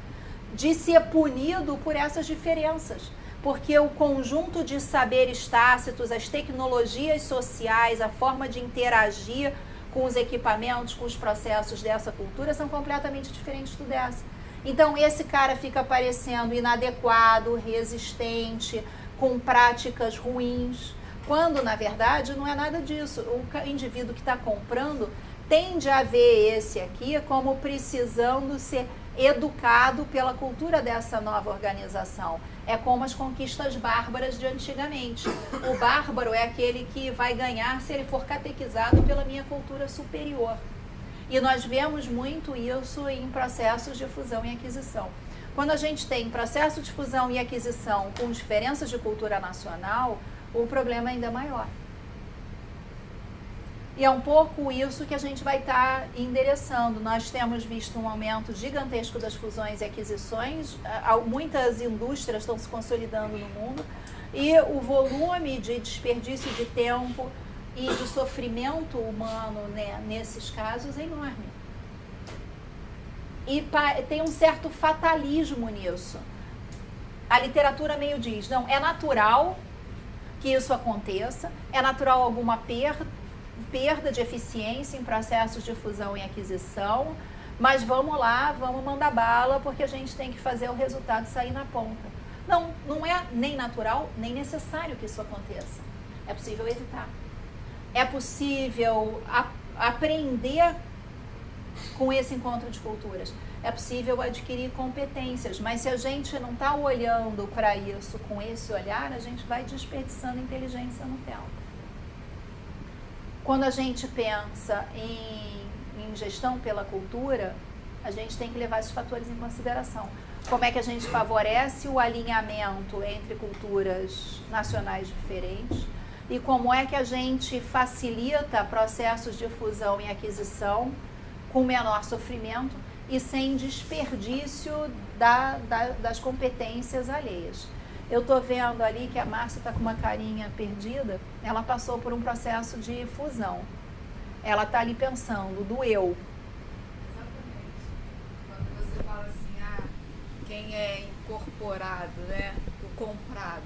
de ser punido por essas diferenças. Porque o conjunto de saberes tácitos, as tecnologias sociais, a forma de interagir com os equipamentos, com os processos dessa cultura são completamente diferentes do dessa. Então esse cara fica parecendo inadequado, resistente, com práticas ruins, quando na verdade não é nada disso. O indivíduo que está comprando tende a ver esse aqui como precisando ser educado pela cultura dessa nova organização. É como as conquistas bárbaras de antigamente. O bárbaro é aquele que vai ganhar se ele for catequizado pela minha cultura superior. E nós vemos muito isso em processos de fusão e aquisição. Quando a gente tem processo de fusão e aquisição com diferenças de cultura nacional, o problema é ainda maior. E é um pouco isso que a gente vai estar endereçando. Nós temos visto um aumento gigantesco das fusões e aquisições, muitas indústrias estão se consolidando no mundo, e o volume de desperdício de tempo e de sofrimento humano, né, nesses casos é enorme. E tem um certo fatalismo nisso. A literatura meio diz, não, é natural que isso aconteça, é natural alguma perda de eficiência em processos de fusão e aquisição, mas vamos lá, vamos mandar bala, porque a gente tem que fazer o resultado sair na ponta. Não, não é nem natural, nem necessário que isso aconteça. É possível evitar. É possível aprender com esse encontro de culturas. É possível adquirir competências, mas se a gente não está olhando para isso com esse olhar, a gente vai desperdiçando inteligência no tempo. Quando a gente pensa em gestão pela cultura, a gente tem que levar esses fatores em consideração. Como é que a gente favorece o alinhamento entre culturas nacionais diferentes e como é que a gente facilita processos de fusão e aquisição com menor sofrimento e sem desperdício das competências alheias. Eu estou vendo ali que a Márcia está com uma carinha perdida. Ela passou por um processo de fusão. Ela está ali pensando do eu. Exatamente. Quando você fala assim, quem é incorporado, né? O comprado.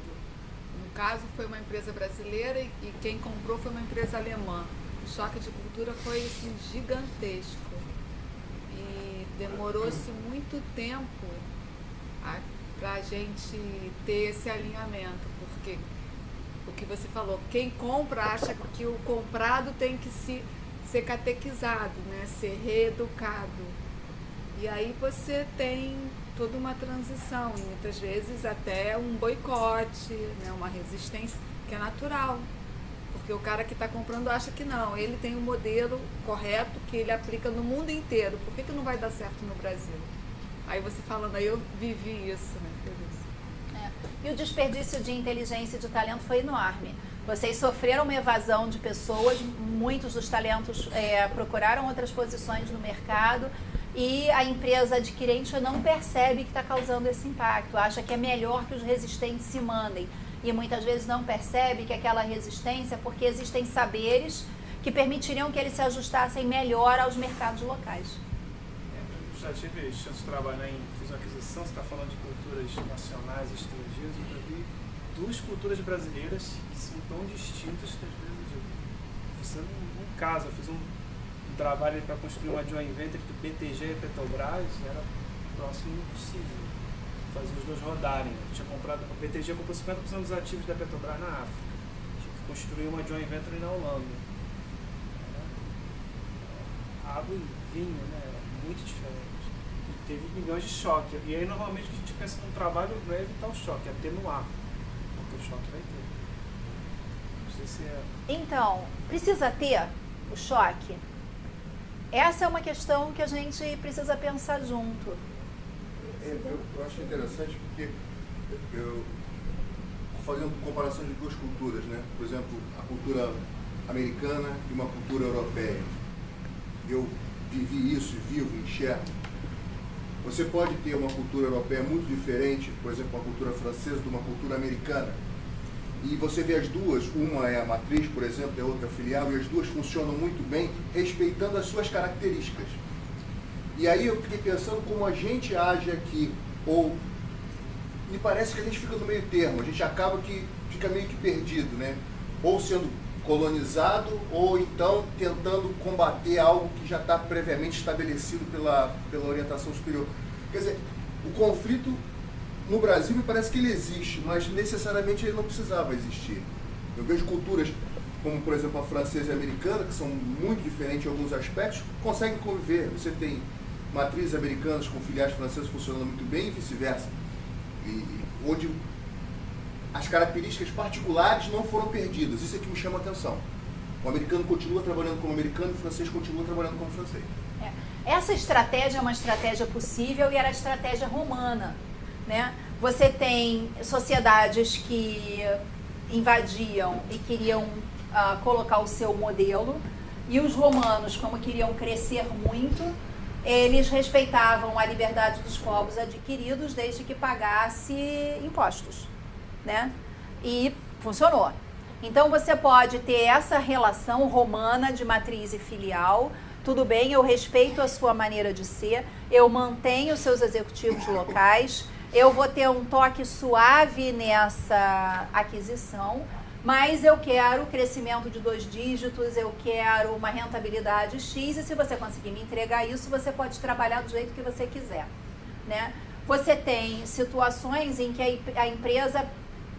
No caso, foi uma empresa brasileira e quem comprou foi uma empresa alemã. O choque de cultura foi assim, gigantesco. E demorou-se muito tempo para a gente ter esse alinhamento, porque o que você falou, quem compra acha que o comprado tem que ser catequizado, né? Ser reeducado. E aí você tem toda uma transição, e muitas vezes até um boicote, né? Uma resistência, que é natural. Porque o cara que está comprando acha que não, ele tem um modelo correto que ele aplica no mundo inteiro. Por que não vai dar certo no Brasil? Aí você falando, aí eu vivi isso, né? E o desperdício de inteligência e de talento foi enorme. Vocês sofreram uma evasão de pessoas, muitos dos talentos procuraram outras posições no mercado e a empresa adquirente não percebe que está causando esse impacto, acha que é melhor que os resistentes se mandem e muitas vezes não percebe que aquela resistência, porque existem saberes que permitiriam que eles se ajustassem melhor aos mercados locais. Já tive chance de trabalhar em fusão e aquisição, você está falando de culturas nacionais, estrangeiras, eu já vi duas culturas brasileiras que são tão distintas que às vezes você não casa. Eu fiz um trabalho para construir uma joint venture entre BTG e Petrobras, era próximo impossível fazer os dois rodarem. Eu tinha comprado, a BTG comprou 50% dos ativos da Petrobras na África, tinha que construir uma joint venture na Holanda. Água e vinho, né? Era muito diferente. Teve milhões de choques. E aí, normalmente, o que a gente pensa no trabalho não é evitar o choque, é atenuar. Porque o choque vai ter. Não sei se é... Então, precisa ter o choque? Essa é uma questão que a gente precisa pensar junto. Eu acho interessante porque eu fazendo comparação de duas culturas, né? Por exemplo, a cultura americana e uma cultura europeia. Eu vivi isso, vivo, enxergo. Você pode ter uma cultura europeia muito diferente, por exemplo, uma cultura francesa de uma cultura americana, e você vê as duas, uma é a matriz, por exemplo, é outra filial, e as duas funcionam muito bem, respeitando as suas características. E aí eu fiquei pensando como a gente age aqui, ou me parece que a gente fica no meio termo, a gente acaba que fica meio que perdido, né? Ou sendo colonizado ou então tentando combater algo que já está previamente estabelecido pela orientação superior. Quer dizer, o conflito no Brasil me parece que ele existe, mas necessariamente ele não precisava existir. Eu vejo culturas como, por exemplo, a francesa e a americana, que são muito diferentes em alguns aspectos, conseguem conviver. Você tem matrizes americanas com filiais francesas funcionando muito bem e vice-versa. Onde as características particulares não foram perdidas. Isso é que me chama a atenção. O americano continua trabalhando como americano e o francês continua trabalhando como francês. Essa estratégia é uma estratégia possível e era a estratégia romana, né? Você tem sociedades que invadiam e queriam colocar o seu modelo, e os romanos, como queriam crescer muito, eles respeitavam a liberdade dos povos adquiridos desde que pagasse impostos, né? E funcionou. Então você pode ter essa relação romana de matriz e filial. Tudo bem, eu respeito a sua maneira de ser, eu mantenho os seus executivos locais, eu vou ter um toque suave nessa aquisição, mas eu quero crescimento de 2 dígitos, eu quero uma rentabilidade X, e se você conseguir me entregar isso, você pode trabalhar do jeito que você quiser, né? Você tem situações em que a empresa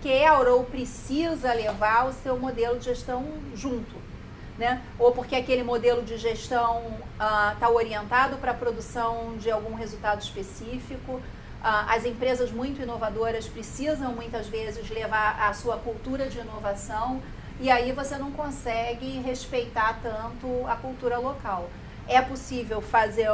quer ou precisa levar o seu modelo de gestão junto, né? Ou porque aquele modelo de gestão está orientado para a produção de algum resultado específico. As empresas muito inovadoras precisam muitas vezes levar a sua cultura de inovação, e aí você não consegue respeitar tanto a cultura local. É possível fazer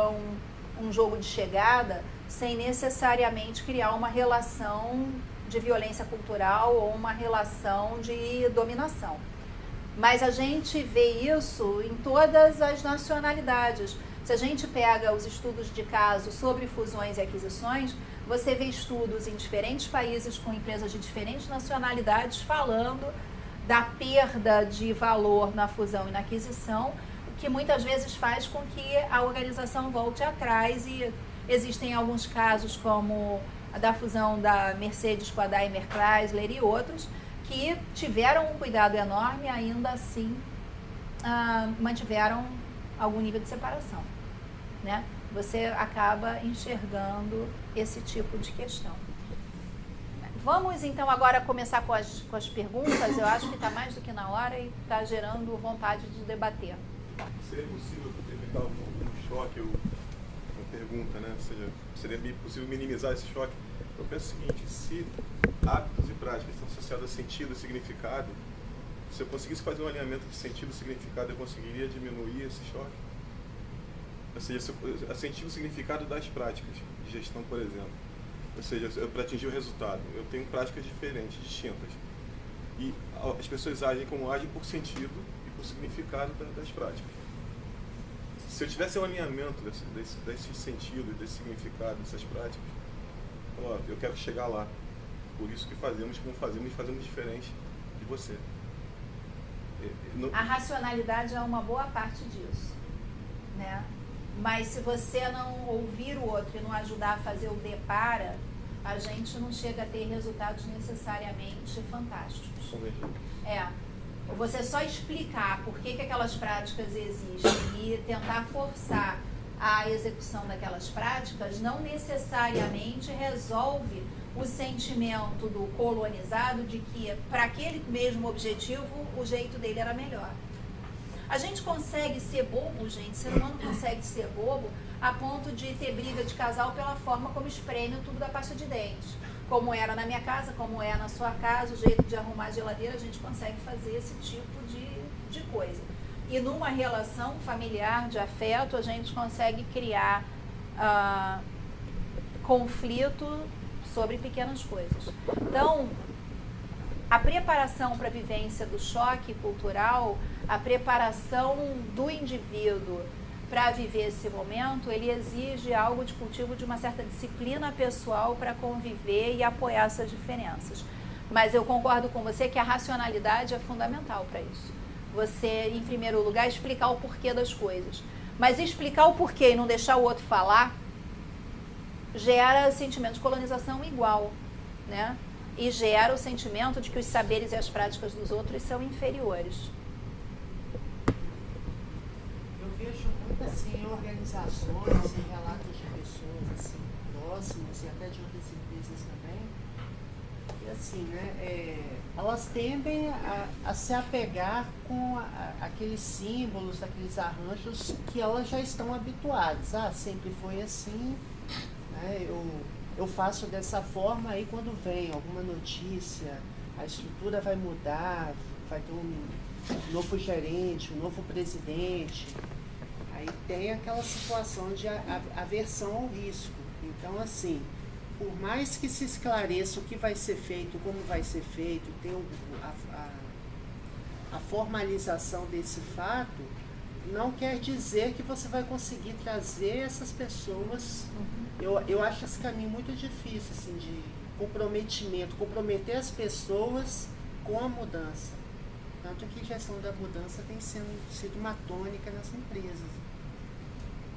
um jogo de chegada sem necessariamente criar uma relação de violência cultural ou uma relação de dominação. Mas a gente vê isso em todas as nacionalidades. Se a gente pega os estudos de caso sobre fusões e aquisições, você vê estudos em diferentes países com empresas de diferentes nacionalidades falando da perda de valor na fusão e na aquisição, que muitas vezes faz com que a organização volte atrás, e existem alguns casos como a da fusão da Mercedes com a Daimler Chrysler e outros, que tiveram um cuidado enorme e ainda assim mantiveram algum nível de separação, né? Você acaba enxergando esse tipo de questão. Vamos então agora começar com as perguntas. Eu acho que está mais do que na hora e está gerando vontade de debater. Seria possível evitar um choque, uma pergunta, né? Ou seja, seria possível minimizar esse choque? Eu penso o seguinte: se hábitos e práticas estão associados a sentido e significado, se eu conseguisse fazer um alinhamento de sentido e significado, eu conseguiria diminuir esse choque? Ou seja, a sentido e significado das práticas de gestão, por exemplo. Ou seja, para atingir o resultado, eu tenho práticas diferentes, distintas. E as pessoas agem como agem por sentido e por significado das práticas. Se eu tivesse um alinhamento desse sentido, desse significado, dessas práticas, eu quero chegar lá. Por isso que fazemos como fazemos, e fazemos diferente de você. A racionalidade é uma boa parte disso, né? Mas se você não ouvir o outro e não ajudar a fazer o depara, a gente não chega a ter resultados necessariamente fantásticos. Você só explicar por que aquelas práticas existem e tentar forçar a execução daquelas práticas não necessariamente resolve o sentimento do colonizado de que, para aquele mesmo objetivo, o jeito dele era melhor. A gente consegue ser bobo, gente, o ser humano consegue ser bobo a ponto de ter briga de casal pela forma como espreme o tubo da pasta de dente. Como era na minha casa, como é na sua casa, o jeito de arrumar a geladeira, a gente consegue fazer esse tipo de coisa. E numa relação familiar de afeto, a gente consegue criar conflito sobre pequenas coisas. Então, a preparação para a vivência do choque cultural, a preparação do indivíduo para viver esse momento, ele exige algo de cultivo de uma certa disciplina pessoal para conviver e apoiar essas diferenças. Mas eu concordo com você que a racionalidade é fundamental para isso. Você, em primeiro lugar, explicar o porquê das coisas. Mas explicar o porquê e não deixar o outro falar gera sentimento de colonização igual, né? E gera o sentimento de que os saberes e as práticas dos outros são inferiores. vejo muito assim em organizações, em relatos de pessoas assim, próximas e até de outras empresas também. E assim, né, elas tendem a se apegar com aqueles símbolos, aqueles arranjos que elas já estão habituadas. Ah, sempre foi assim, né, eu faço dessa forma, aí quando vem alguma notícia, a estrutura vai mudar, vai ter um novo gerente, um novo presidente, aí tem aquela situação de aversão ao risco. Então, assim, por mais que se esclareça o que vai ser feito, como vai ser feito, tem a formalização desse fato, não quer dizer que você vai conseguir trazer essas pessoas. Eu acho esse caminho muito difícil, assim, de comprometer as pessoas com a mudança. Tanto que a gestão da mudança tem sido uma tônica nas empresas.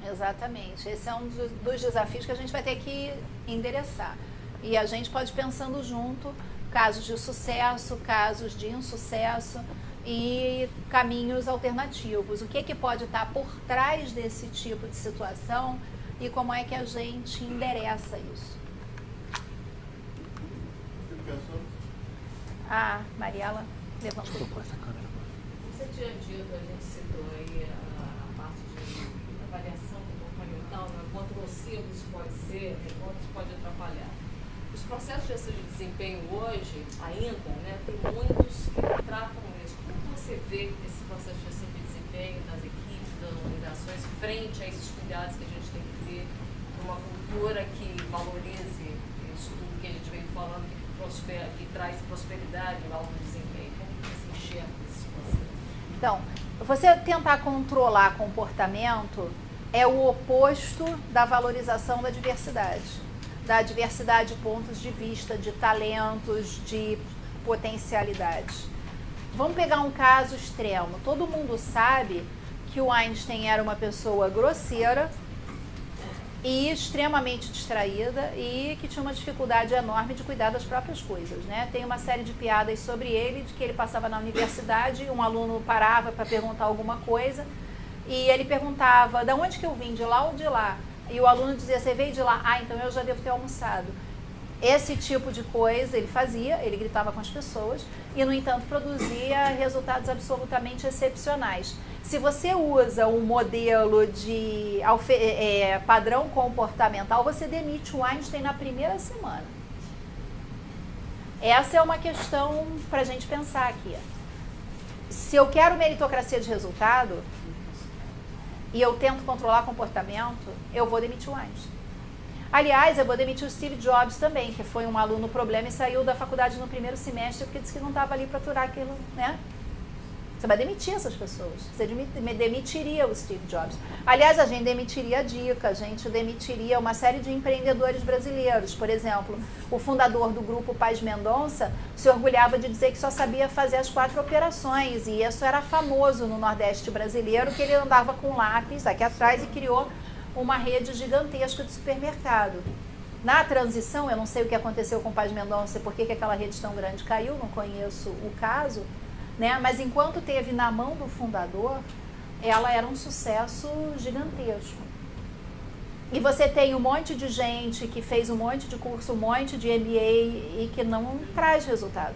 Exatamente. Esse é um dos desafios que a gente vai ter que endereçar. E a gente pode ir pensando junto casos de sucesso, casos de insucesso e caminhos alternativos. O que pode estar por trás desse tipo de situação e como é que a gente endereça isso. A Mariela levantou. Você tinha dito, a gente citou aí a parte de avaliação comportamental, né? Quanto nocivo isso pode ser, quanto isso pode atrapalhar. Os processos de gestão de desempenho hoje, ainda, né, tem muitos que tratam isso. Como você vê esse processo de gestão de desempenho das equipes, das organizações, frente a esses cuidados que a gente tem que ter, uma cultura que valorize isso tudo que a gente vem falando, que traz prosperidade ao alto desempenho? Como você enxerga esse processo? Então, você tentar controlar comportamento é o oposto da valorização da diversidade de pontos de vista, de talentos, de potencialidades. Vamos pegar um caso extremo. Todo mundo sabe que o Einstein era uma pessoa grosseira e extremamente distraída e que tinha uma dificuldade enorme de cuidar das próprias coisas, né? Tem uma série de piadas sobre ele, de que ele passava na universidade, um aluno parava para perguntar alguma coisa e ele perguntava, de onde que eu vim, de lá ou de lá? E o aluno dizia, você veio de lá? Ah, então eu já devo ter almoçado. Esse tipo de coisa ele fazia, ele gritava com as pessoas e, no entanto, produzia resultados absolutamente excepcionais. Se você usa um modelo de padrão comportamental, você demite o Einstein na primeira semana. Essa é uma questão para a gente pensar aqui. Se eu quero meritocracia de resultado e eu tento controlar comportamento, eu vou demitir o Einstein. Aliás, eu vou demitir o Steve Jobs também, que foi um aluno problema e saiu da faculdade no primeiro semestre porque disse que não estava ali para aturar aquilo, né? Você vai demitir essas pessoas. Você demitiria o Steve Jobs. Aliás, a gente demitiria a Dica, a gente demitiria uma série de empreendedores brasileiros. Por exemplo, o fundador do grupo Paz Mendonça se orgulhava de dizer que só sabia fazer as 4 operações. E isso era famoso no Nordeste brasileiro, que ele andava com lápis aqui atrás e criou uma rede gigantesca de supermercado. Na transição, eu não sei o que aconteceu com o Paz Mendonça e por que aquela rede tão grande caiu, não conheço o caso, né? Mas enquanto teve na mão do fundador, ela era um sucesso gigantesco. E você tem um monte de gente que fez um monte de curso, um monte de MBA e que não traz resultado.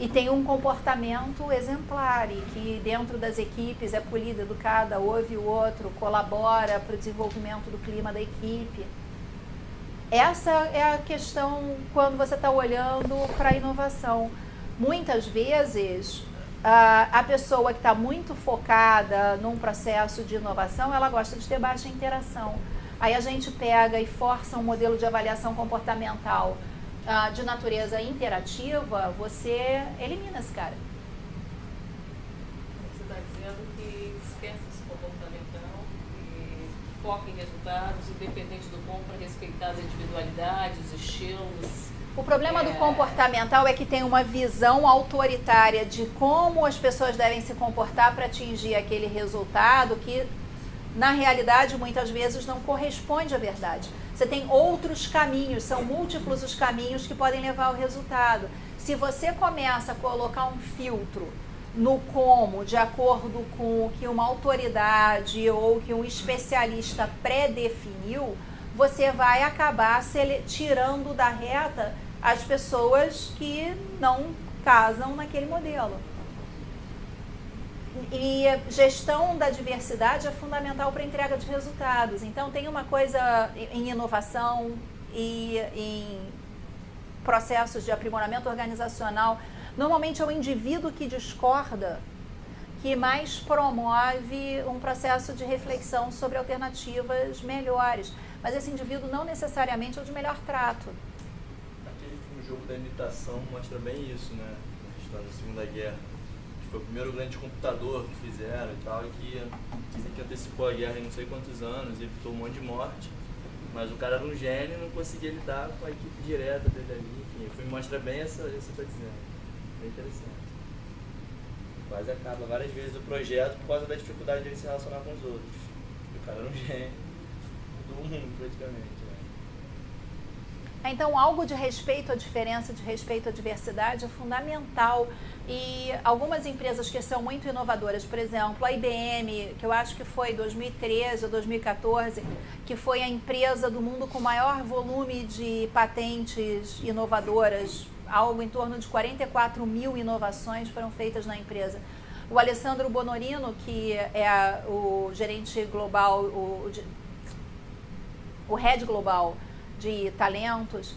E tem um comportamento exemplar e que dentro das equipes é polido, educada, ouve o outro, colabora para o desenvolvimento do clima da equipe. Essa é a questão quando você está olhando para a inovação. Muitas vezes, a pessoa que está muito focada num processo de inovação, ela gosta de ter baixa interação. Aí a gente pega e força um modelo de avaliação comportamental de natureza interativa, você elimina esse cara. Você está dizendo que esquece esse comportamental e foca em resultados, independente do bom, para respeitar as individualidades, os estilos. O problema do comportamental é que tem uma visão autoritária de como as pessoas devem se comportar para atingir aquele resultado que, na realidade, muitas vezes não corresponde à verdade. Você tem outros caminhos, são múltiplos os caminhos que podem levar ao resultado. Se você começa a colocar um filtro no como, de acordo com o que uma autoridade ou que um especialista pré-definiu, você vai acabar tirando da reta as pessoas que não casam naquele modelo. E gestão da diversidade é fundamental para a entrega de resultados. Então, tem uma coisa em inovação e em processos de aprimoramento organizacional. Normalmente é o indivíduo que discorda que mais promove um processo de reflexão sobre alternativas melhores. Mas esse indivíduo não necessariamente é o de melhor trato. Aquele filme Jogo da Imitação mostra bem isso, né? Na história da Segunda Guerra. Que foi o primeiro grande computador que fizeram e tal, e que dizem que antecipou a guerra em não sei quantos anos e evitou um monte de morte. Mas o cara era um gênio e não conseguia lidar com a equipe direta dele ali. Enfim, o filme mostra bem isso que você está dizendo. Bem interessante. Quase acaba várias vezes o projeto por causa da dificuldade de ele se relacionar com os outros. O cara era um gênio do mundo, praticamente. Né? Então, algo de respeito à diferença, de respeito à diversidade é fundamental. E algumas empresas que são muito inovadoras, por exemplo, a IBM, que eu acho que foi 2013 ou 2014, que foi a empresa do mundo com maior volume de patentes inovadoras, algo em torno de 44 mil inovações foram feitas na empresa. O Alessandro Bonorino, que é o gerente global, o head global de talentos,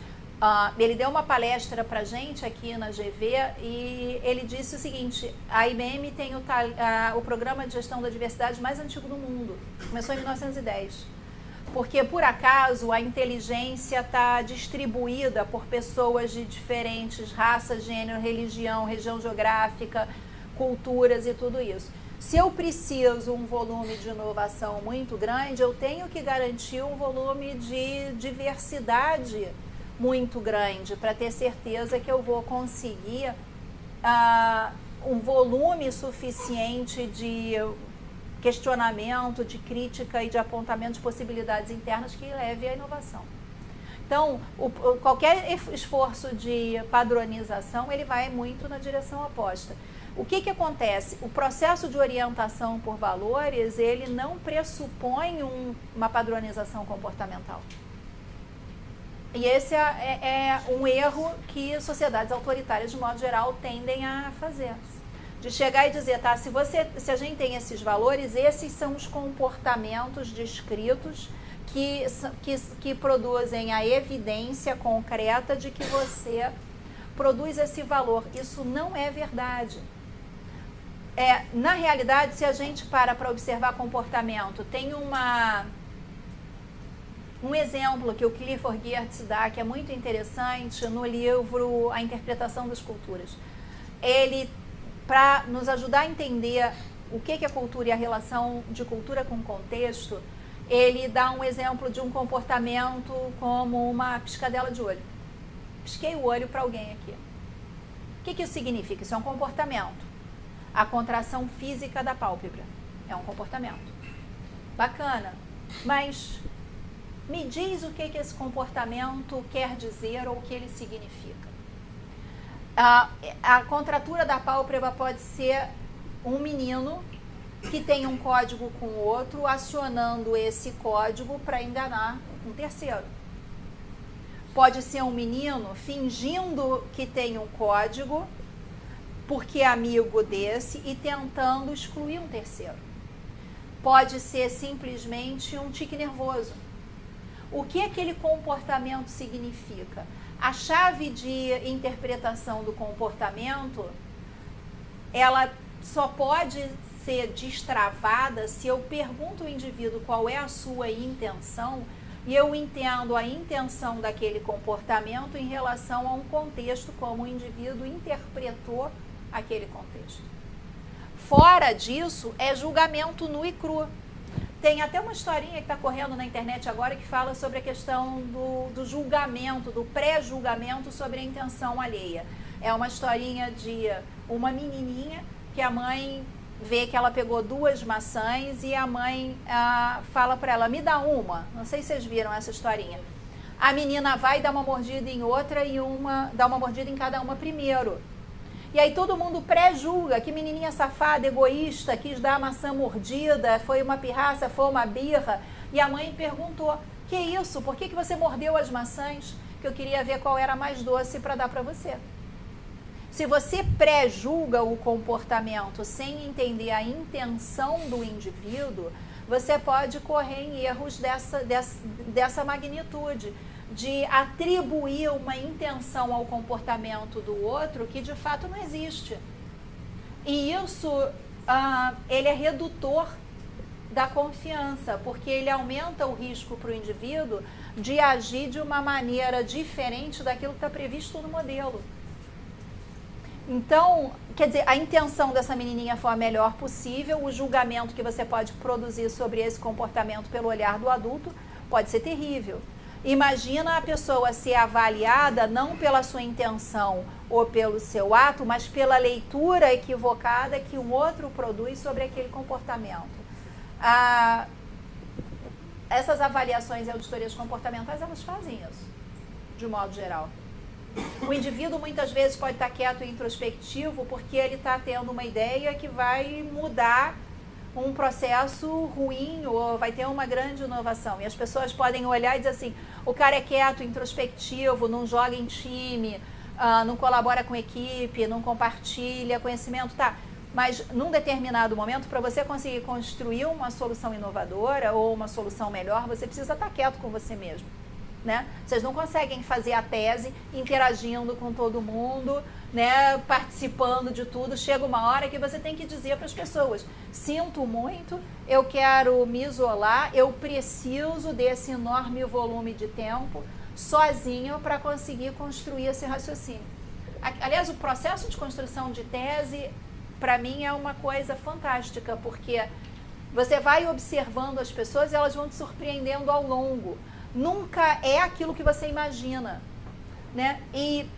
ele deu uma palestra para a gente aqui na GV e ele disse o seguinte: a IBM tem o programa de gestão da diversidade mais antigo do mundo, começou em 1910. Porque, por acaso, a inteligência está distribuída por pessoas de diferentes raças, gênero, religião, região geográfica, culturas e tudo isso. Se eu preciso um volume de inovação muito grande, eu tenho que garantir um volume de diversidade muito grande para ter certeza que eu vou conseguir um volume suficiente de questionamento, de crítica e de apontamento de possibilidades internas que leve à inovação. Então, qualquer esforço de padronização, ele vai muito na direção oposta. O que acontece? O processo de orientação por valores, ele não pressupõe uma padronização comportamental. E esse é um erro que sociedades autoritárias, de modo geral, tendem a fazer. De chegar e dizer, tá, se a gente tem esses valores, esses são os comportamentos descritos que produzem a evidência concreta de que você produz esse valor. Isso não é verdade. Na realidade, se a gente para observar comportamento, tem um exemplo que o Clifford Geertz dá, que é muito interessante, no livro A Interpretação das Culturas. Ele, para nos ajudar a entender o que é cultura e a relação de cultura com contexto, ele dá um exemplo de um comportamento como uma piscadela de olho. Pisquei o olho para alguém aqui. O que isso significa? Isso é um comportamento. A contração física da pálpebra é um comportamento. Bacana, mas me diz o que esse comportamento quer dizer ou o que ele significa. A contratura da pálpebra pode ser um menino que tem um código com o outro, acionando esse código para enganar um terceiro. Pode ser um menino fingindo que tem um código porque é amigo desse e tentando excluir um terceiro. Pode ser simplesmente um tique nervoso. O que aquele comportamento significa? A chave de interpretação do comportamento, ela só pode ser destravada se eu pergunto ao indivíduo qual é a sua intenção e eu entendo a intenção daquele comportamento em relação a um contexto, como o indivíduo interpretou aquele contexto. Fora disso, é julgamento nu e cru. Tem até uma historinha que está correndo na internet agora que fala sobre a questão do julgamento, do pré-julgamento sobre a intenção alheia. É uma historinha de uma menininha que a mãe vê que ela pegou 2 maçãs e a mãe fala para ela, me dá uma. Não sei se vocês viram essa historinha. A menina vai dar uma mordida em outra e dá uma mordida em cada uma primeiro. E aí todo mundo pré-julga, que menininha safada, egoísta, quis dar a maçã mordida, foi uma pirraça, foi uma birra. E a mãe perguntou, que isso? Por que você mordeu as maçãs? Que eu queria ver qual era mais doce para dar para você. Se você pré-julga o comportamento sem entender a intenção do indivíduo, você pode correr em erros dessa magnitude, de atribuir uma intenção ao comportamento do outro que de fato não existe. E isso, ele é redutor da confiança, porque ele aumenta o risco para o indivíduo de agir de uma maneira diferente daquilo que está previsto no modelo. Então, quer dizer, a intenção dessa menininha foi a melhor possível, o julgamento que você pode produzir sobre esse comportamento pelo olhar do adulto pode ser terrível. Imagina a pessoa ser avaliada não pela sua intenção ou pelo seu ato, mas pela leitura equivocada que um outro produz sobre aquele comportamento. Essas avaliações e auditorias comportamentais, elas fazem isso, de modo geral. O indivíduo muitas vezes pode estar quieto e introspectivo porque ele está tendo uma ideia que vai mudar um processo ruim ou vai ter uma grande inovação. E as pessoas podem olhar e dizer assim, o cara é quieto, introspectivo, não joga em time, não colabora com equipe, não compartilha conhecimento, tá. Mas num determinado momento, para você conseguir construir uma solução inovadora ou uma solução melhor, você precisa estar quieto com você mesmo. Né? Vocês não conseguem fazer a tese interagindo com todo mundo, né? Participando de tudo. Chega uma hora que você tem que dizer para as pessoas, sinto muito, eu quero me isolar, eu preciso desse enorme volume de tempo sozinho para conseguir construir esse raciocínio. Aliás, o processo de construção de tese, para mim, é uma coisa fantástica, porque você vai observando as pessoas e elas vão te surpreendendo ao longo. Nunca é aquilo que você imagina, né? E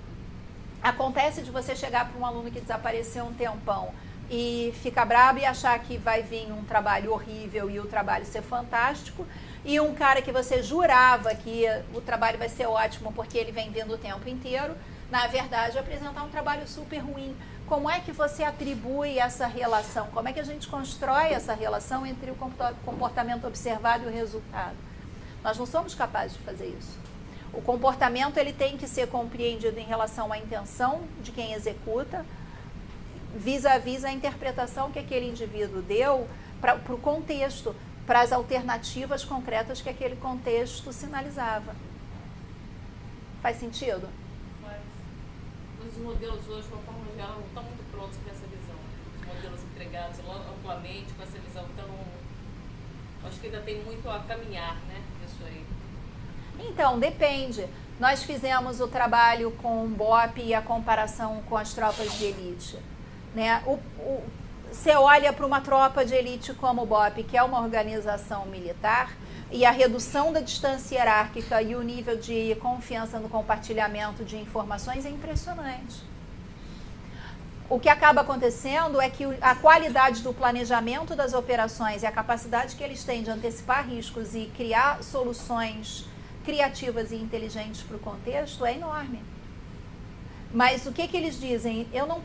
acontece de você chegar para um aluno que desapareceu um tempão e ficar brabo e achar que vai vir um trabalho horrível e o trabalho ser fantástico, e um cara que você jurava que o trabalho vai ser ótimo porque ele vem vindo o tempo inteiro, na verdade, apresentar um trabalho super ruim. Como é que você atribui essa relação? Como é que a gente constrói essa relação entre o comportamento observado e o resultado? Nós não somos capazes de fazer isso. O comportamento ele tem que ser compreendido em relação à intenção de quem executa, vis-à-vis a interpretação que aquele indivíduo deu para o contexto, para as alternativas concretas que aquele contexto sinalizava. Faz sentido? Mas os modelos hoje, de uma forma geral, não estão muito prontos para essa visão. Os modelos empregados amplamente com essa visão tão... Acho que ainda tem muito a caminhar, né? Isso aí. Então, depende. Nós fizemos o trabalho com o BOP e a comparação com as tropas de elite. Né? Você olha para uma tropa de elite como o BOP, que é uma organização militar, e a redução da distância hierárquica e o nível de confiança no compartilhamento de informações é impressionante. O que acaba acontecendo é que a qualidade do planejamento das operações e a capacidade que eles têm de antecipar riscos e criar soluções criativas e inteligentes para o contexto é enorme. Mas o que eles dizem? Eu não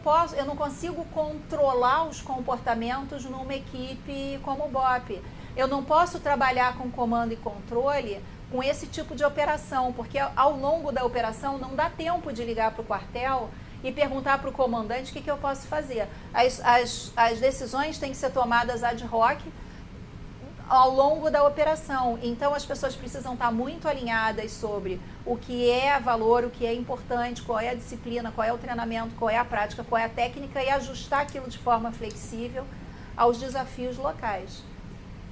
consigo controlar os comportamentos numa equipe como o BOP. Eu não posso trabalhar com comando e controle com esse tipo de operação, porque ao longo da operação não dá tempo de ligar para o quartel e perguntar para o comandante o que eu posso fazer. As decisões têm que ser tomadas ad hoc ao longo da operação. Então, as pessoas precisam estar muito alinhadas sobre o que é valor, o que é importante, qual é a disciplina, qual é o treinamento, qual é a prática, qual é a técnica e ajustar aquilo de forma flexível aos desafios locais.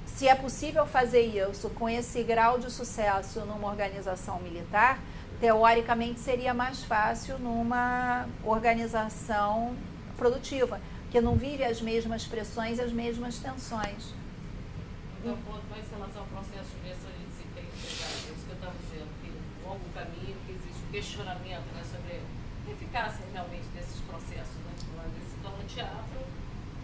Se é possível fazer isso com esse grau de sucesso numa organização militar, teoricamente seria mais fácil numa organização produtiva, que não vive as mesmas pressões e as mesmas tensões. Então, mais em relação ao processo de gestão de desempenho empregado, é isso que eu estava dizendo, que um longo caminho, que existe um questionamento, né, sobre a eficácia realmente desses processos, né? Às vezes se torna teatro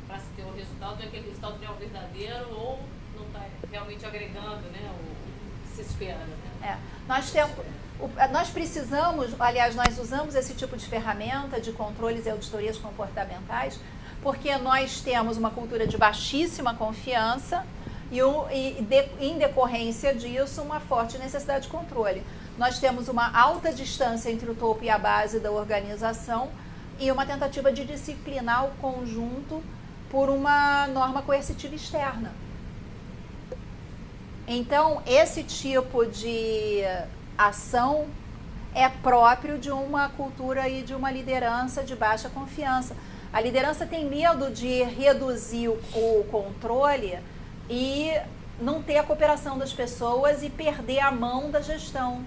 para se ter um resultado, é aquele resultado real verdadeiro ou não está realmente agregando, né, o que se espera, né? Nós temos... Nós precisamos, aliás, nós usamos esse tipo de ferramenta de controles e auditorias comportamentais porque nós temos uma cultura de baixíssima confiança em decorrência disso, uma forte necessidade de controle. Nós temos uma alta distância entre o topo e a base da organização e uma tentativa de disciplinar o conjunto por uma norma coercitiva externa. Então, esse tipo de ação é próprio de uma cultura e de uma liderança de baixa confiança. A liderança tem medo de reduzir o controle e não ter a cooperação das pessoas e perder a mão da gestão.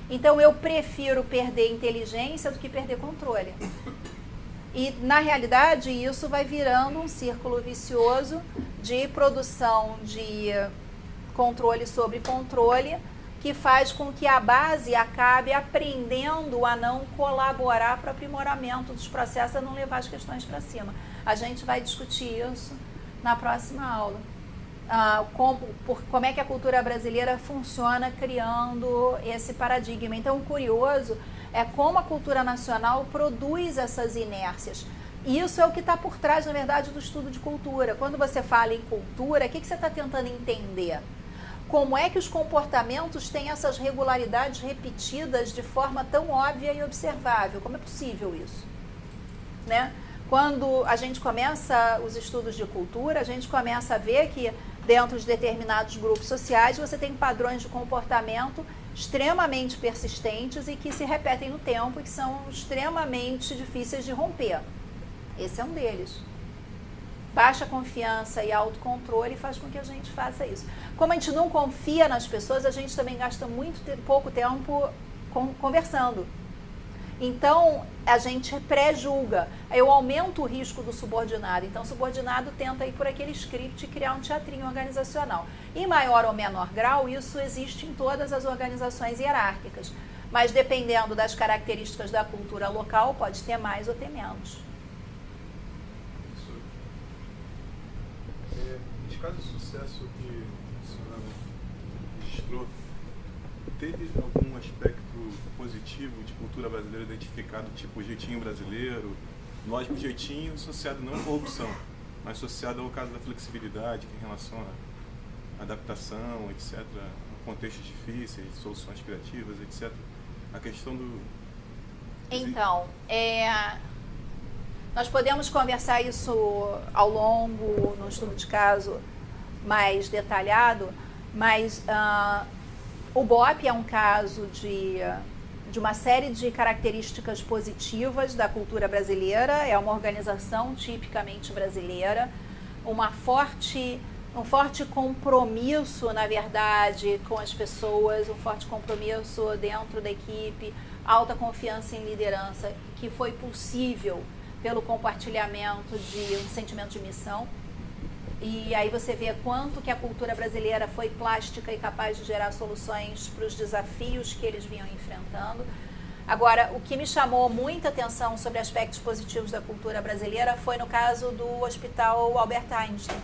Então, eu prefiro perder inteligência do que perder controle. E, na realidade, isso vai virando um círculo vicioso de produção de controle sobre controle, que faz com que a base acabe aprendendo a não colaborar para o aprimoramento dos processos, a não levar as questões para cima. A gente vai discutir isso na próxima aula. Como é que a cultura brasileira funciona criando esse paradigma. Então, o curioso é como a cultura nacional produz essas inércias. Isso é o que está por trás, na verdade, do estudo de cultura. Quando você fala em cultura, o que você está tentando entender? Como é que os comportamentos têm essas regularidades repetidas de forma tão óbvia e observável? Como é possível isso? Né? Quando a gente começa os estudos de cultura, a gente começa a ver que dentro de determinados grupos sociais você tem padrões de comportamento extremamente persistentes e que se repetem no tempo e que são extremamente difíceis de romper. Esse é um deles. Baixa confiança e autocontrole faz com que a gente faça isso. Como a gente não confia nas pessoas, a gente também gasta pouco tempo conversando. Então, a gente pré-julga. Eu aumento o risco do subordinado. Então, o subordinado tenta ir por aquele script e criar um teatrinho organizacional. Em maior ou menor grau, isso existe em todas as organizações hierárquicas. Mas, dependendo das características da cultura local, pode ter mais ou ter menos. Os casos de sucesso que a senhora registrou, teve algum aspecto positivo de cultura brasileira identificado, tipo o jeitinho brasileiro? Lógico, o jeitinho associado não à corrupção, mas associado ao caso da flexibilidade em relação à adaptação, etc., a contextos difíceis, soluções criativas, etc. A questão do... Então, nós podemos conversar isso ao longo, no estudo de caso mais detalhado, mas o BOP é um caso de uma série de características positivas da cultura brasileira. É uma organização tipicamente brasileira, um forte compromisso, na verdade, com as pessoas, um forte compromisso dentro da equipe, alta confiança em liderança, que foi possível pelo compartilhamento de um sentimento de missão. E aí você vê quanto que a cultura brasileira foi plástica e capaz de gerar soluções para os desafios que eles vinham enfrentando. Agora, o que me chamou muita atenção sobre aspectos positivos da cultura brasileira foi no caso do Hospital Albert Einstein,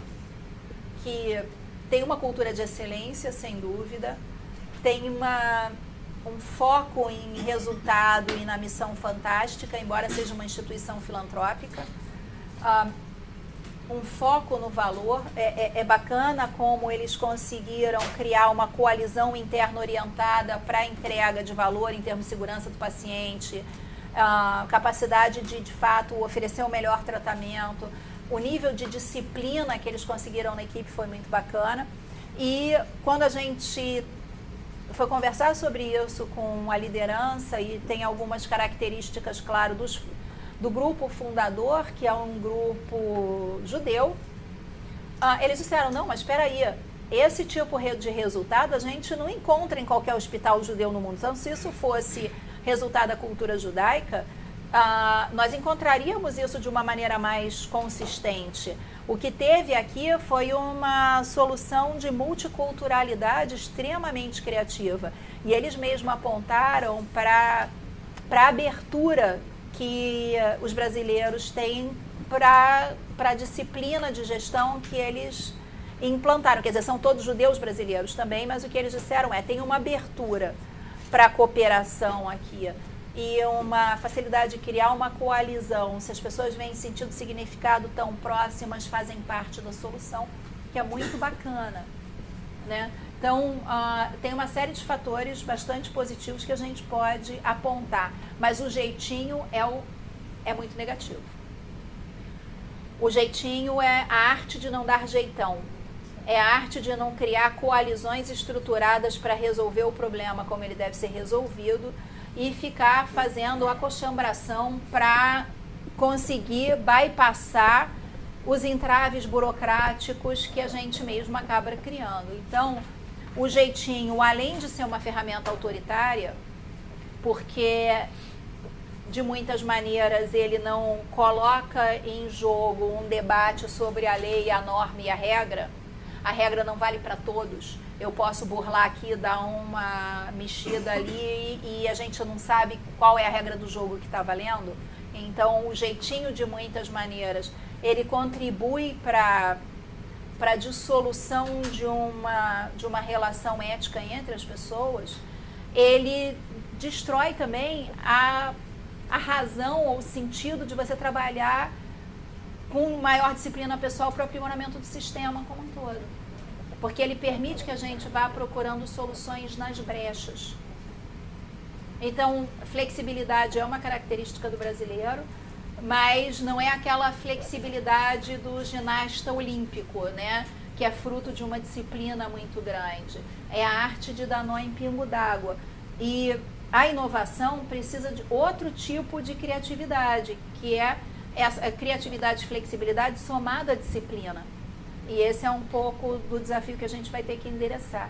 que tem uma cultura de excelência, sem dúvida, tem um foco em resultado e na missão fantástica, embora seja uma instituição filantrópica, um foco no valor. É bacana como eles conseguiram criar uma coalizão interna orientada para a entrega de valor em termos de segurança do paciente, capacidade de fato, oferecer o melhor tratamento, o nível de disciplina que eles conseguiram na equipe foi muito bacana. E quando a gente foi conversar sobre isso com a liderança, e tem algumas características, claro, do grupo fundador, que é um grupo judeu, eles disseram, não, mas espera aí, esse tipo de resultado a gente não encontra em qualquer hospital judeu no mundo. Então, se isso fosse resultado da cultura judaica, nós encontraríamos isso de uma maneira mais consistente. O que teve aqui foi uma solução de multiculturalidade extremamente criativa. E eles mesmos apontaram para a abertura que os brasileiros têm para a disciplina de gestão que eles implantaram. Quer dizer, são todos judeus brasileiros também, mas o que eles disseram tem uma abertura para a cooperação aqui e uma facilidade de criar uma coalizão. Se as pessoas veem sentido, significado tão próximas, fazem parte da solução, que é muito bacana, né? Então, tem uma série de fatores bastante positivos que a gente pode apontar, mas o jeitinho é muito negativo. O jeitinho é a arte de não dar jeitão, é a arte de não criar coalizões estruturadas para resolver o problema como ele deve ser resolvido e ficar fazendo acochambração para conseguir bypassar os entraves burocráticos que a gente mesmo acaba criando. Então, o jeitinho, além de ser uma ferramenta autoritária, porque de muitas maneiras ele não coloca em jogo um debate sobre a lei, a norma e a regra não vale para todos. Eu posso burlar aqui, dar uma mexida ali e a gente não sabe qual é a regra do jogo que está valendo. Então, o jeitinho, de muitas maneiras, ele contribui para a dissolução de uma relação ética entre as pessoas. Ele destrói também a razão ou o sentido de você trabalhar com maior disciplina pessoal para o aprimoramento do sistema como um todo. Porque ele permite que a gente vá procurando soluções nas brechas. Então, flexibilidade é uma característica do brasileiro, mas não é aquela flexibilidade do ginasta olímpico, né? Que é fruto de uma disciplina muito grande. É a arte de dar nó em pingo d'água. E a inovação precisa de outro tipo de criatividade, que é essa criatividade e flexibilidade somada à disciplina. E esse é um pouco do desafio que a gente vai ter que endereçar.